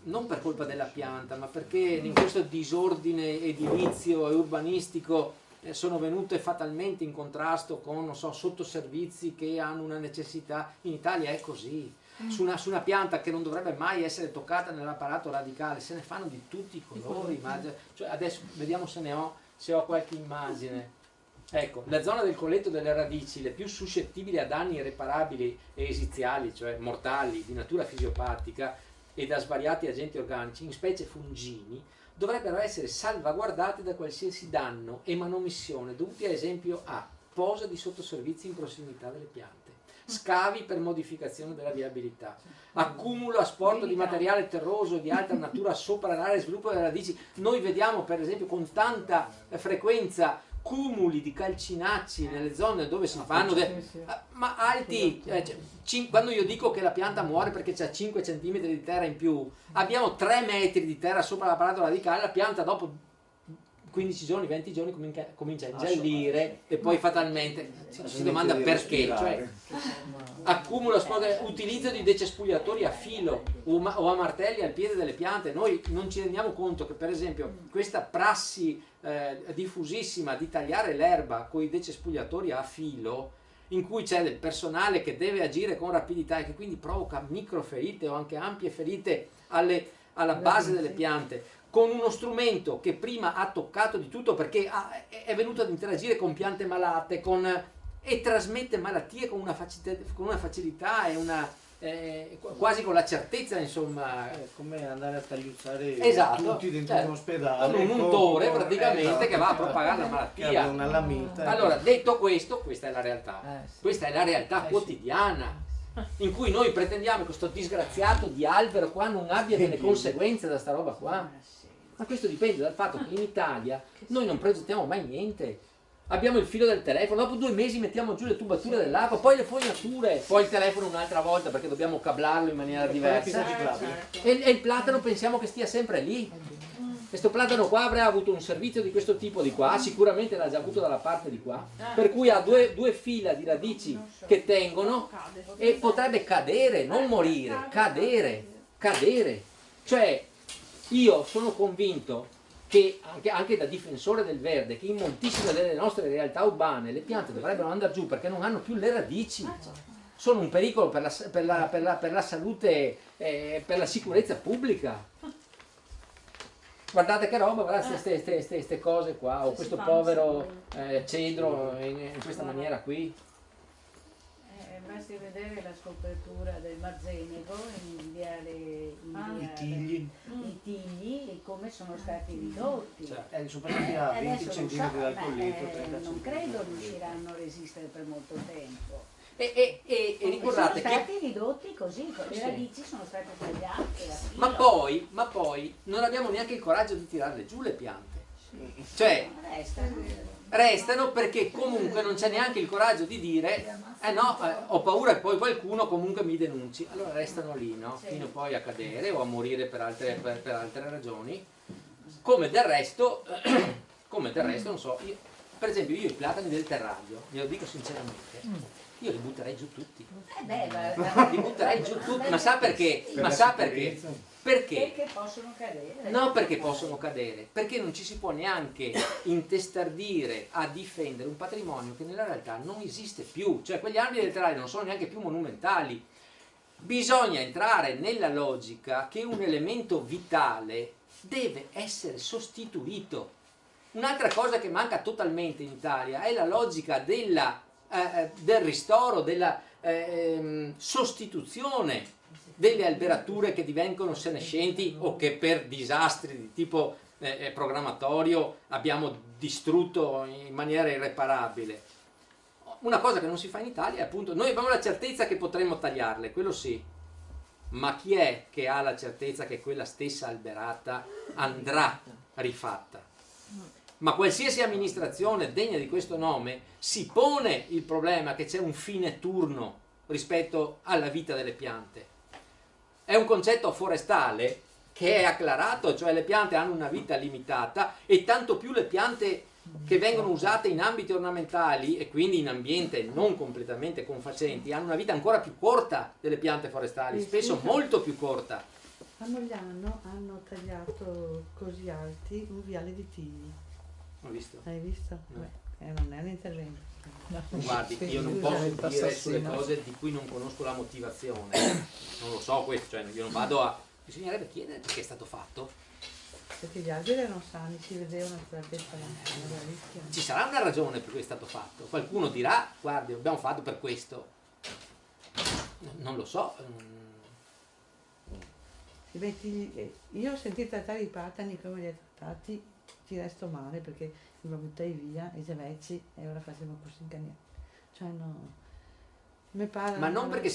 non per colpa della pianta, ma perché in questo disordine edilizio e urbanistico sono venute fatalmente in contrasto con, non so, sottoservizi che hanno una necessità. In Italia è così. Su una pianta che non dovrebbe mai essere toccata nell'apparato radicale se ne fanno di tutti i colori, cioè adesso vediamo se ho qualche immagine. Ecco, la zona del colletto delle radici, le più suscettibili a danni irreparabili e esiziali, cioè mortali, di natura fisiopatica e da svariati agenti organici, in specie fungini, dovrebbero essere salvaguardate da qualsiasi danno e manomissione dovuti ad esempio a posa di sottoservizi in prossimità delle piante, scavi per modificazione della viabilità, accumulo asporto di materiale terroso di altra natura sopra l'area di sviluppo delle radici. Noi vediamo per esempio con tanta frequenza cumuli di calcinacci nelle zone dove si fanno ma alti, quando io dico che la pianta muore perché c'ha 5 cm di terra in più, abbiamo 3 metri di terra sopra l'apparato radicale, la pianta dopo 15 giorni, 20 giorni comincia a ingiallire e poi fatalmente si domanda perché, cioè accumulo, utilizzo di decespugliatori a filo o a martelli al piede delle piante. Noi non ci rendiamo conto che per esempio questa prassi diffusissima di tagliare l'erba con i decespugliatori a filo, in cui c'è del personale che deve agire con rapidità e che quindi provoca microferite o anche ampie ferite alla base delle piante, con uno strumento che prima ha toccato di tutto perché è venuto ad interagire con piante malate e trasmette malattie con una facilità e quasi con la certezza, insomma. È come andare a tagliuzzare tutti dentro un ospedale con un untore praticamente che va a propagare la malattia. Una lamita. Allora, detto questo, questa è la realtà. Questa è la realtà quotidiana, in cui noi pretendiamo che questo disgraziato di albero qua non abbia delle conseguenze da sta roba qua. Ma questo dipende dal fatto che in Italia noi non progettiamo mai niente. Abbiamo il filo del telefono, dopo 2 mesi mettiamo giù le tubature dell'acqua, poi le fognature, poi il telefono un'altra volta perché dobbiamo cablarlo in maniera diversa. E il platano pensiamo che stia sempre lì. Questo platano qua avrà avuto un servizio di questo tipo di qua, sicuramente l'ha già avuto dalla parte di qua, per cui ha due fila di radici che tengono e potrebbe cadere, non morire, cadere. Cioè io sono convinto che anche da difensore del verde, che in moltissime delle nostre realtà urbane le piante dovrebbero andare giù perché non hanno più le radici, sono un pericolo per la salute, per la sicurezza pubblica. Guardate che roba, guardate queste cose qua, o questo povero cedro in questa maniera qui. Basti vedere la scopertura del Marzenego in viale i Tigli e come sono stati ridotti. Sono passati a 20 cm dal colletto. Non credo riusciranno a resistere per molto tempo. E ricordate sono stati ridotti così, le radici sono state tagliate. Ma poi non abbiamo neanche il coraggio di tirarle giù le piante. Cioè restano perché comunque non c'è neanche il coraggio di dire ho paura che poi qualcuno comunque mi denunci, allora restano lì, no? Fino poi a cadere o a morire per altre ragioni, come del resto non so, Per esempio io i platani del terraglio, glielo dico sinceramente, io li butterei giù tutti. Li butterei giù tutti, ma sa perché? Ma sa perché? Perché possono cadere. No, perché possono cadere, perché non ci si può neanche intestardire a difendere un patrimonio che nella realtà non esiste più, cioè quegli alberi del terrario non sono neanche più monumentali. Bisogna entrare nella logica che un elemento vitale deve essere sostituito. Un'altra cosa che manca totalmente in Italia è la logica del ristoro, della sostituzione delle alberature che divengono senescenti o che per disastri di tipo programmatorio abbiamo distrutto in maniera irreparabile. Una cosa che non si fa in Italia è appunto, noi abbiamo la certezza che potremmo tagliarle, quello sì, ma chi è che ha la certezza che quella stessa alberata andrà rifatta? Ma qualsiasi amministrazione degna di questo nome si pone il problema che c'è un fine turno rispetto alla vita delle piante. È un concetto forestale che è acclarato, cioè le piante hanno una vita limitata e tanto più le piante che vengono usate in ambiti ornamentali e quindi in ambiente non completamente confacenti hanno una vita ancora più corta delle piante forestali, spesso molto più corta. A Mogliano hanno tagliato così alti un viale di tigli. Ho visto? Hai visto? No. Non è un intervento. No. Guardi, io non posso dire sulle cose di cui non conosco la motivazione, non lo so questo, cioè io non vado a... Bisognerebbe chiedere perché è stato fatto. Perché gli alberi erano sani, si vedevano sulla testa. Ci sarà una ragione per cui è stato fatto. Qualcuno dirà, guardi, l'abbiamo fatto per questo. Non lo so. Io ho sentito trattare i platani come li hai trattati, ci resto male perché li buttai via, i gevecci, e ora facciamo così in cagna. Cioè no. Ma non perché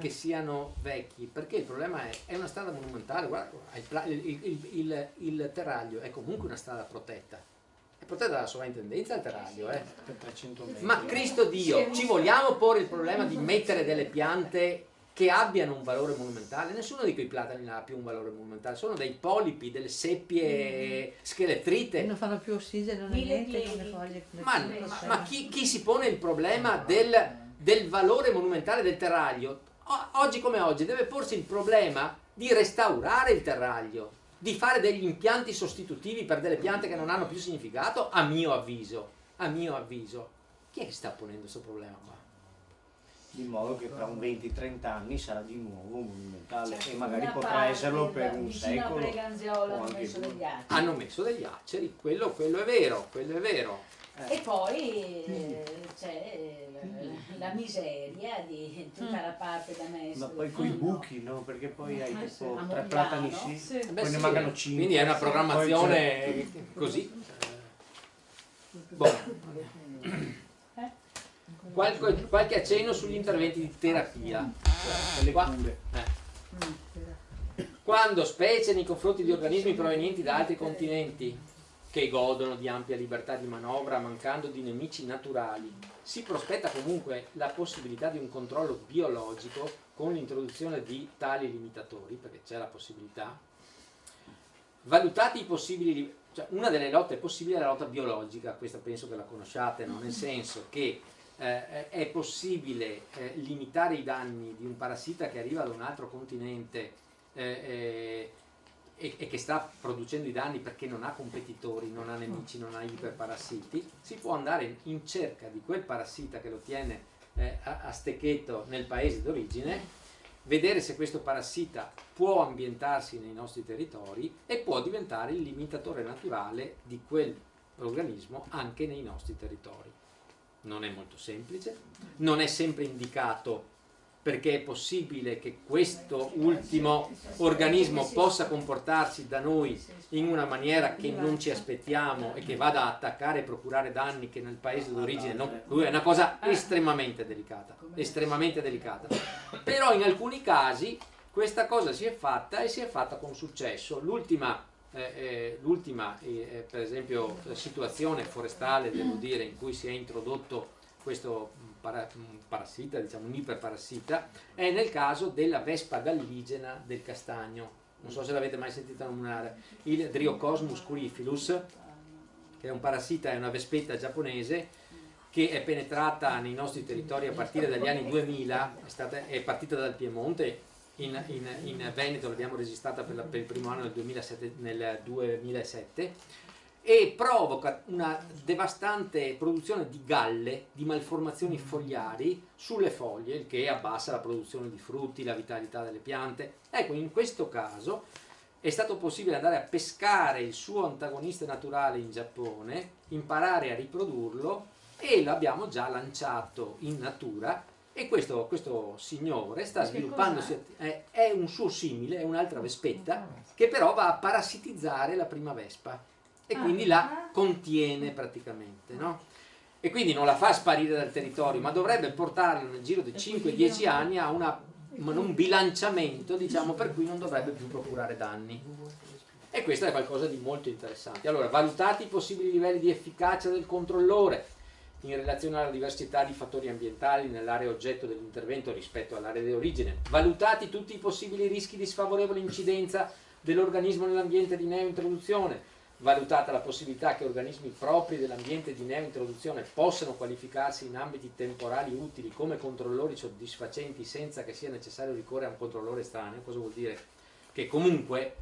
siano vecchi, perché il problema è una strada monumentale. Guarda, il terraglio è comunque una strada protetta, è protetta dalla sovrintendenza il terraglio, per 300 metri. Ma Cristo Dio, ci vogliamo porre il problema di mettere delle piante che abbiano un valore monumentale? Nessuno di quei platani ha più un valore monumentale, sono dei polipi, delle seppie schelettrite. E non fanno più ossigeno, niente, con le foglie. Ma chi si pone il problema del valore monumentale del terraglio, oggi come oggi deve porsi il problema di restaurare il terraglio, di fare degli impianti sostitutivi per delle piante che non hanno più significato, a mio avviso. Chi è che sta ponendo questo problema qua? Di modo che tra un 20-30 anni sarà di nuovo monumentale e magari potrà esserlo per un secolo. Hanno messo degli aceri, quello è vero, E poi c'è la miseria di tutta la parte da me. Ma poi coi buchi, no? Perché poi hai tipo 3 Mogliano, platani sì, poi ne mancano 5. Quindi è una programmazione così. Qualche accenno sugli interventi di terapia. Quando, specie nei confronti di organismi provenienti da altri continenti, che godono di ampia libertà di manovra mancando di nemici naturali, si prospetta comunque la possibilità di un controllo biologico con l'introduzione di tali limitatori, perché c'è la possibilità. Valutati i possibili, cioè una delle lotte possibili è la lotta biologica, questa penso che la conosciate, no? Nel senso che è possibile limitare i danni di un parassita che arriva da un altro continente e che sta producendo i danni perché non ha competitori, non ha nemici, non ha iperparassiti. Si può andare in cerca di quel parassita che lo tiene a stecchetto nel paese d'origine, vedere se questo parassita può ambientarsi nei nostri territori e può diventare il limitatore naturale di quell'organismo anche nei nostri territori. Non è molto semplice, non è sempre indicato, perché è possibile che questo ultimo organismo possa comportarsi da noi in una maniera che non ci aspettiamo e che vada a attaccare e procurare danni che nel paese d'origine non. È una cosa estremamente delicata, però in alcuni casi questa cosa si è fatta e si è fatta con successo. L'ultima per esempio situazione forestale, devo dire, in cui si è introdotto questo parassita, diciamo un iperparassita, è nel caso della vespa galligena del castagno. Non so se l'avete mai sentita nominare, il Dryocosmus curifilus, che è un parassita, è una vespetta giapponese che è penetrata nei nostri territori a partire dagli anni 2000, è partita dal Piemonte, in Veneto l'abbiamo registrata per il primo anno nel 2007, e provoca una devastante produzione di galle, di malformazioni fogliari sulle foglie, il che abbassa la produzione di frutti, la vitalità delle piante. Ecco, in questo caso è stato possibile andare a pescare il suo antagonista naturale in Giappone, imparare a riprodurlo, e l'abbiamo già lanciato in natura, e questo signore sta sviluppandosi, è un suo simile, è un'altra vespetta, che però va a parassitizzare la prima vespa e quindi la contiene praticamente, no? E quindi non la fa sparire dal territorio, ma dovrebbe portarla nel giro di 5-10 anni a un bilanciamento, diciamo, per cui non dovrebbe più procurare danni. E questo è qualcosa di molto interessante. Allora, valutati i possibili livelli di efficacia del controllore in relazione alla diversità di fattori ambientali nell'area oggetto dell'intervento rispetto all'area di origine, valutati tutti i possibili rischi di sfavorevole incidenza dell'organismo nell'ambiente di neointroduzione, valutata la possibilità che organismi propri dell'ambiente di neointroduzione possano qualificarsi in ambiti temporali utili come controllori soddisfacenti senza che sia necessario ricorrere a un controllore estraneo. Cosa vuol dire? Che comunque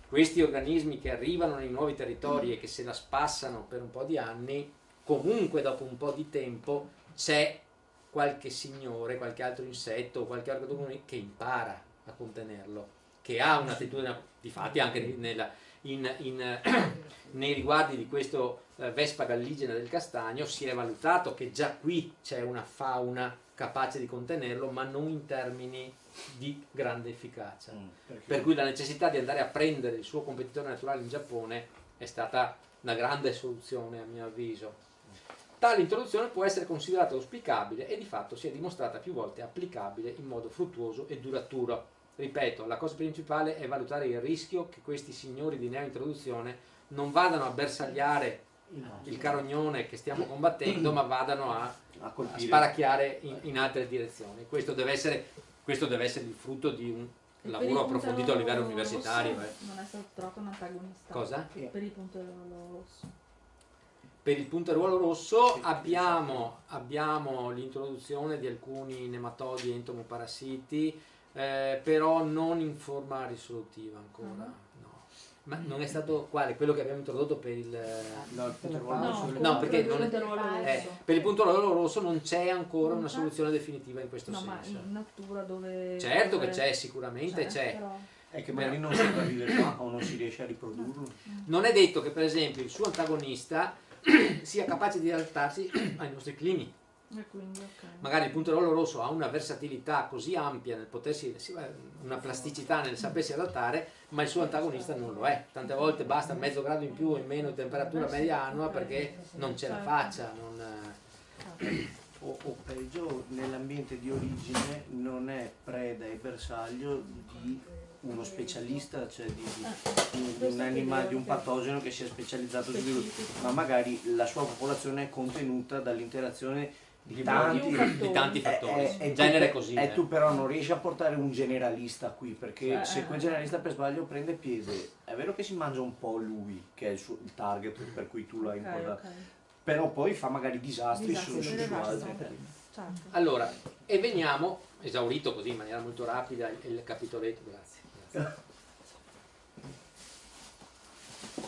questi organismi che arrivano nei nuovi territori e che se la spassano per un po' di anni, comunque dopo un po' di tempo c'è qualche signore, qualche altro insetto, qualche organismo che impara a contenerlo, che ha un'attitudine, difatti anche nei riguardi di questo Vespa galligena del castagno si è valutato che già qui c'è una fauna capace di contenerlo, ma non in termini di grande efficacia, per cui la necessità di andare a prendere il suo competitore naturale in Giappone è stata una grande soluzione, a mio avviso. Tale introduzione può essere considerata auspicabile e di fatto si è dimostrata più volte applicabile in modo fruttuoso e duraturo. Ripeto, la cosa principale è valutare il rischio che questi signori di neointroduzione non vadano a bersagliare il carognone che stiamo combattendo, ma vadano a sparacchiare in altre direzioni. Questo deve essere il frutto di un lavoro approfondito a livello universitario. Non è stato trovato un antagonista. Cosa? Per il punteruolo rosso. Per il punteruolo rosso abbiamo l'introduzione di alcuni nematodi e entomoparassiti, però non in forma risolutiva ancora, no. Ma non è stato quale? Quello che abbiamo introdotto per il punteruolo rosso? No, perché per il punteruolo rosso non c'è ancora una soluzione definitiva in questo senso. Ma in natura dove... Certo che c'è, sicuramente c'è. Però... È che magari non sopravvive qua o non si riesce a riprodurlo. Non è detto che per esempio il suo antagonista sia capace di adattarsi ai nostri climi. Quindi, okay. Magari il punteruolo rosso ha una versatilità così ampia nel potersi, una plasticità nel sapersi adattare, ma il suo antagonista non lo è. Tante volte basta mezzo grado in più o in meno di temperatura media annua perché non ce la faccia. O peggio, nell'ambiente di origine non è preda e bersaglio di uno specialista, cioè di un animale, di un patogeno che sia specializzato su di lui, ma magari la sua popolazione è contenuta dall'interazione di tanti fattori. In genere così. E tu però non riesci a portare un generalista qui, perché se quel generalista per sbaglio prende piede, è vero che si mangia un po' lui, che è il target per cui tu l'hai importato, però poi fa magari disastri su altri. Certo. Allora, e veniamo, esaurito così in maniera molto rapida il capitoletto, grazie.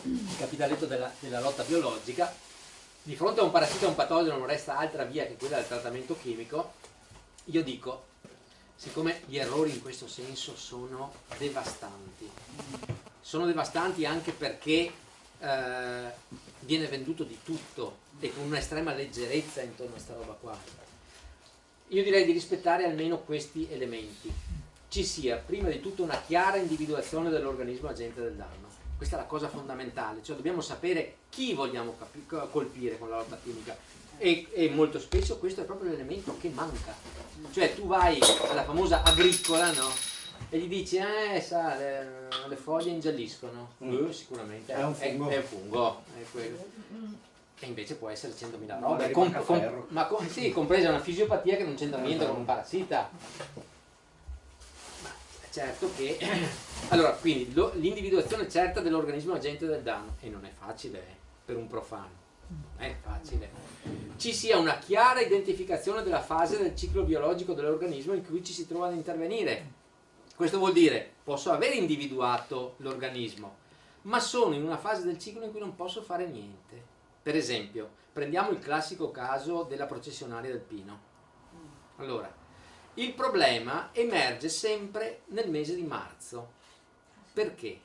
Il capitoletto della lotta biologica. Di fronte a un parassita o un patogeno non resta altra via che quella del trattamento chimico. Io dico, siccome gli errori in questo senso sono devastanti anche perché viene venduto di tutto e con un'estrema leggerezza intorno a sta roba qua. Io direi di rispettare almeno questi elementi. Ci sia prima di tutto una chiara individuazione dell'organismo agente del danno. Questa è la cosa fondamentale, cioè dobbiamo sapere chi vogliamo colpire con la lotta chimica e molto spesso questo è proprio l'elemento che manca. Cioè tu vai alla famosa agricola, no? E gli dici, le foglie ingialliscono. Sicuramente è un fungo. E invece può essere 100.000 robe, sì, compresa una fisiopatia che non c'entra niente con un parassita. Ma certo che allora, quindi l'individuazione certa dell'organismo agente del danno, e non è facile per un profano. è facile, ci sia una chiara identificazione della fase del ciclo biologico dell'organismo in cui ci si trova ad intervenire. Questo vuol dire, posso aver individuato l'organismo, ma sono in una fase del ciclo in cui non posso fare niente. Per esempio, prendiamo il classico caso della processionaria del pino. Allora, il problema emerge sempre nel mese di marzo. Perché?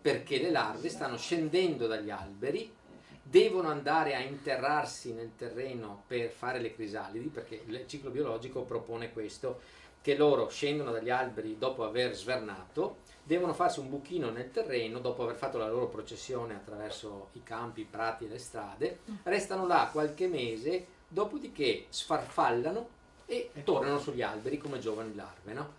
Perché le larve stanno scendendo dagli alberi, devono andare a interrarsi nel terreno per fare le crisalidi, perché il ciclo biologico propone questo, che loro scendono dagli alberi dopo aver svernato, devono farsi un buchino nel terreno dopo aver fatto la loro processione attraverso i campi, i prati e le strade, restano là qualche mese, dopodiché sfarfallano e tornano sugli alberi come giovani larve, no?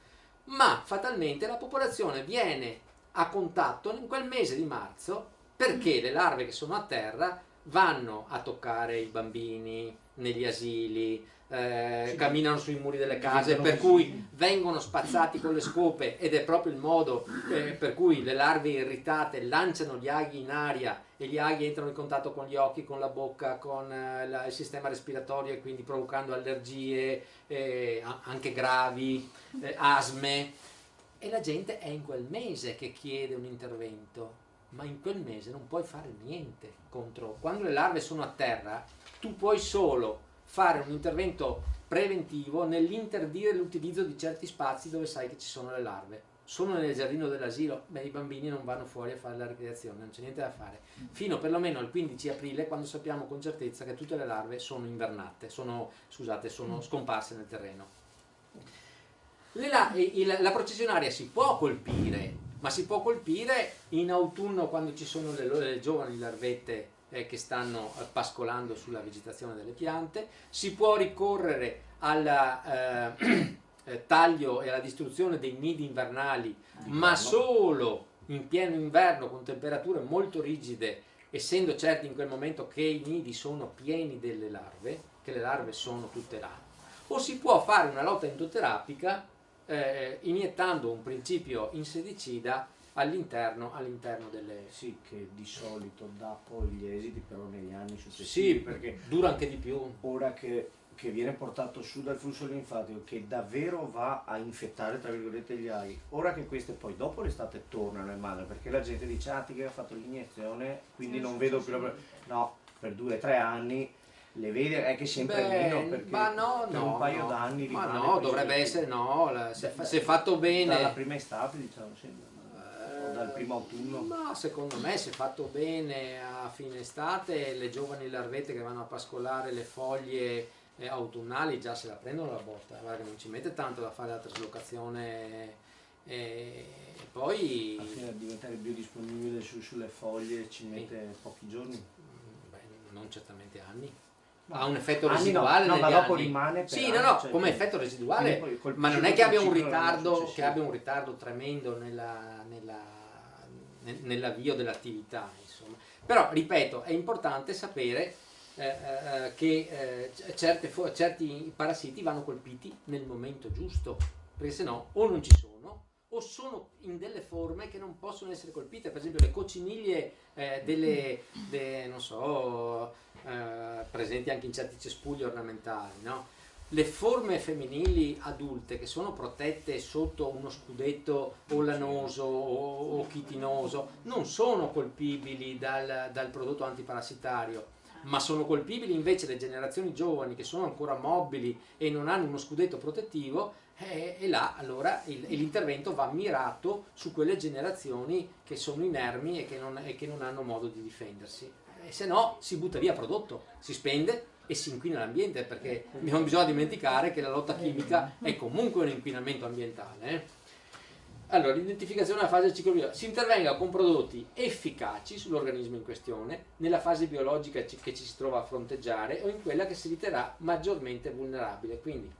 Ma fatalmente la popolazione viene a contatto in quel mese di marzo perché le larve che sono a terra vanno a toccare i bambini negli asili, camminano sui muri delle case, per cui vengono spazzati con le scope, ed è proprio il modo per cui le larve irritate lanciano gli aghi in aria e gli aghi entrano in contatto con gli occhi, con la bocca, con il sistema respiratorio, e quindi provocando allergie anche gravi, asme, e la gente è in quel mese che chiede un intervento, ma in quel mese non puoi fare niente contro. Quando le larve sono a terra tu puoi solo fare un intervento preventivo nell'interdire l'utilizzo di certi spazi dove sai che ci sono le larve. Sono nel giardino dell'asilo, beh, i bambini non vanno fuori a fare la ricreazione, non c'è niente da fare, fino perlomeno al 15 aprile, quando sappiamo con certezza che tutte le larve sono invernate, sono scomparse nel terreno. La processionaria si può colpire, ma si può colpire in autunno, quando ci sono le giovani larvette che stanno pascolando sulla vegetazione delle piante. Si può ricorrere al taglio e alla distruzione dei nidi invernali, ma solo in pieno inverno, con temperature molto rigide, essendo certi in quel momento che i nidi sono pieni delle larve, che le larve sono tutte là. O si può fare una lotta endoterapica iniettando un principio insedicida all'interno delle... Sì, che di solito dà poi gli esiti però negli anni successivi. Sì, perché dura anche di più. Ora che viene portato su dal flusso linfatico, che davvero va a infettare tra virgolette gli aghi, ora che queste poi dopo l'estate tornano in mano, perché la gente dice ah, ti che ha fatto l'iniezione, quindi non vedo più la... No, per 2 o 3 anni le vedi, è che sempre meno, perché ma no, per un paio d'anni rimane. Ma no, dovrebbe essere, no, se è fatto bene. Dalla prima estate, diciamo, sempre. Dal primo autunno? Ma secondo me, se fatto bene a fine estate, le giovani larvette che vanno a pascolare le foglie autunnali già se la prendono la botta, guarda che non ci mette tanto da fare la traslocazione, e poi alla fine a diventare biodisponibile sulle foglie ci mette pochi giorni. Beh, non certamente anni. Ha un effetto residuale no, negli ma dopo anni. rimane per sì, anni, no, cioè, come effetto residuale, ma non è che abbia un ritardo tremendo nell'avvio dell'attività, insomma. Però, ripeto, è importante sapere che certi parassiti vanno colpiti nel momento giusto, perché sennò o non ci sono o sono in delle forme che non possono essere colpite. Per esempio le cocciniglie non so, presenti anche in certi cespugli ornamentali, no? Le forme femminili adulte che sono protette sotto uno scudetto o lanoso o chitinoso non sono colpibili dal prodotto antiparassitario, ma sono colpibili invece le generazioni giovani che sono ancora mobili e non hanno uno scudetto protettivo, e là allora l'intervento va mirato su quelle generazioni che sono inermi e che non hanno modo di difendersi, e se no si butta via prodotto, si spende e si inquina l'ambiente, perché non bisogna dimenticare che la lotta chimica è comunque un inquinamento ambientale. Allora, l'identificazione della fase del ciclo biologico: si intervenga con prodotti efficaci sull'organismo in questione, nella fase biologica che ci si trova a fronteggiare o in quella che si riterrà maggiormente vulnerabile. Quindi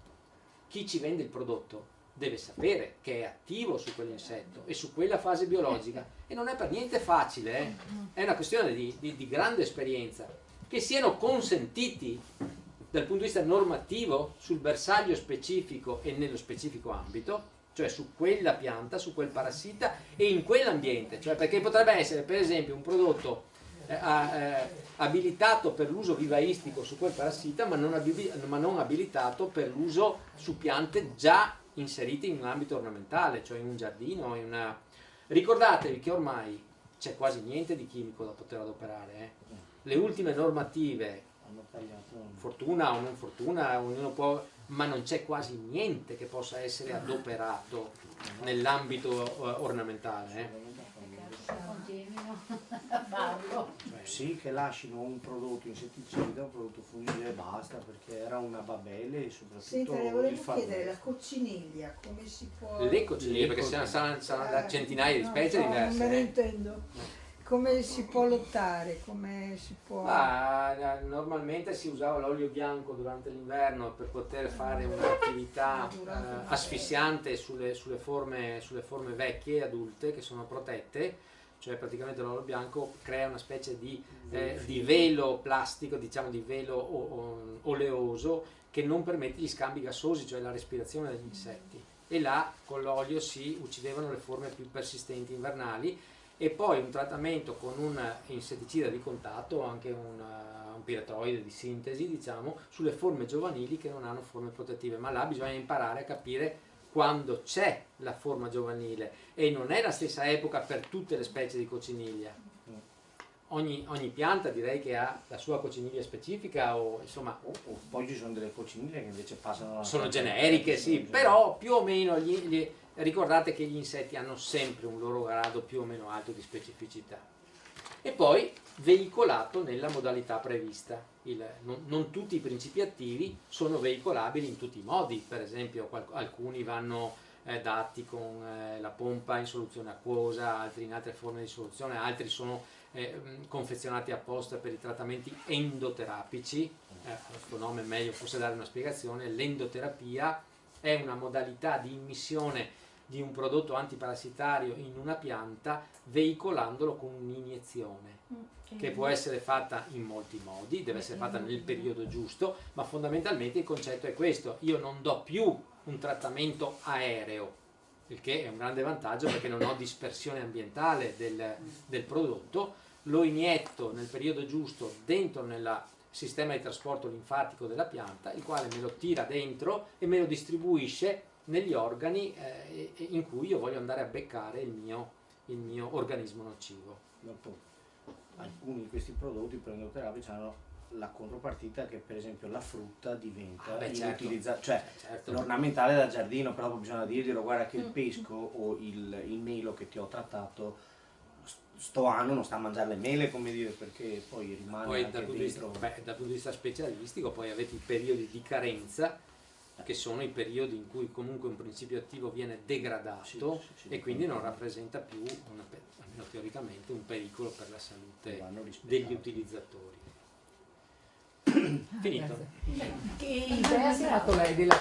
chi ci vende il prodotto deve sapere che è attivo su quell'insetto e su quella fase biologica, e non è per niente facile, è una questione di grande esperienza. Che siano consentiti dal punto di vista normativo sul bersaglio specifico e nello specifico ambito, cioè su quella pianta, su quel parassita e in quell'ambiente, cioè perché potrebbe essere per esempio un prodotto abilitato per l'uso vivaistico su quel parassita, ma non abilitato per l'uso su piante già inserite in un ambito ornamentale, cioè in un giardino, in una... Ricordatevi che ormai c'è quasi niente di chimico da poter adoperare. Le ultime normative, fortuna o non fortuna, ognuno può, ma non c'è quasi niente che possa essere adoperato nell'ambito ornamentale. Continuino a farlo. Sì, che lasciano un prodotto insetticida, un prodotto fungicida e basta, perché era una babele e soprattutto Senta, le il volevo farmaco. chiedere, la cocciniglia, come si può... Le cocciniglie, perché saranno da centinaia di specie diverse. Non me ne intendo. Come si può lottare? Come si può... Normalmente si usava l'olio bianco durante l'inverno per poter fare un'attività asfissiante sulle forme vecchie, adulte, che sono protette, cioè praticamente l'olio bianco crea una specie di velo plastico, diciamo di velo oleoso, che non permette gli scambi gassosi, cioè la respirazione degli insetti. E là con l'olio si uccidevano le forme più persistenti invernali, e poi un trattamento con un insetticida di contatto, anche un piretroide di sintesi, diciamo, sulle forme giovanili che non hanno forme protettive, ma là bisogna imparare a capire quando c'è la forma giovanile, e non è la stessa epoca per tutte le specie di cocciniglia. Ogni pianta direi che ha la sua cocciniglia specifica, o insomma... Poi ci sono delle cocciniglie che invece passano... Sono generiche, sì, però più o meno ricordate che gli insetti hanno sempre un loro grado più o meno alto di specificità. E poi veicolato nella modalità prevista. Non tutti i principi attivi sono veicolabili in tutti i modi, per esempio alcuni vanno dati con la pompa in soluzione acquosa, altri in altre forme di soluzione, altri sono confezionati apposta per i trattamenti endoterapici. Questo nome è meglio forse dare una spiegazione. L'endoterapia è una modalità di immissione di un prodotto antiparassitario in una pianta veicolandolo con un'iniezione, che può essere fatta in molti modi, deve essere fatta nel periodo giusto, ma fondamentalmente il concetto è questo: io non do più un trattamento aereo, il che è un grande vantaggio perché non ho dispersione ambientale del prodotto, lo inietto nel periodo giusto dentro nel sistema di trasporto linfatico della pianta, il quale me lo tira dentro e me lo distribuisce negli organi in cui io voglio andare a beccare il mio organismo nocivo. Dopo, alcuni di questi prodotti per endoterapia hanno la contropartita che per esempio la frutta diventa inutilizzabile, cioè l'ornamentale da giardino, però bisogna dirglielo: guarda che il pesco o il melo che ti ho trattato sto anno non sta a mangiare le mele, come dire, perché poi rimane poi anche dentro. dal punto di vista specialistico poi avete i periodi di carenza, che sono i periodi in cui comunque un principio attivo viene degradato e quindi non rappresenta più, almeno teoricamente, un pericolo per la salute degli utilizzatori. Finito. Che idea si è fatto lei della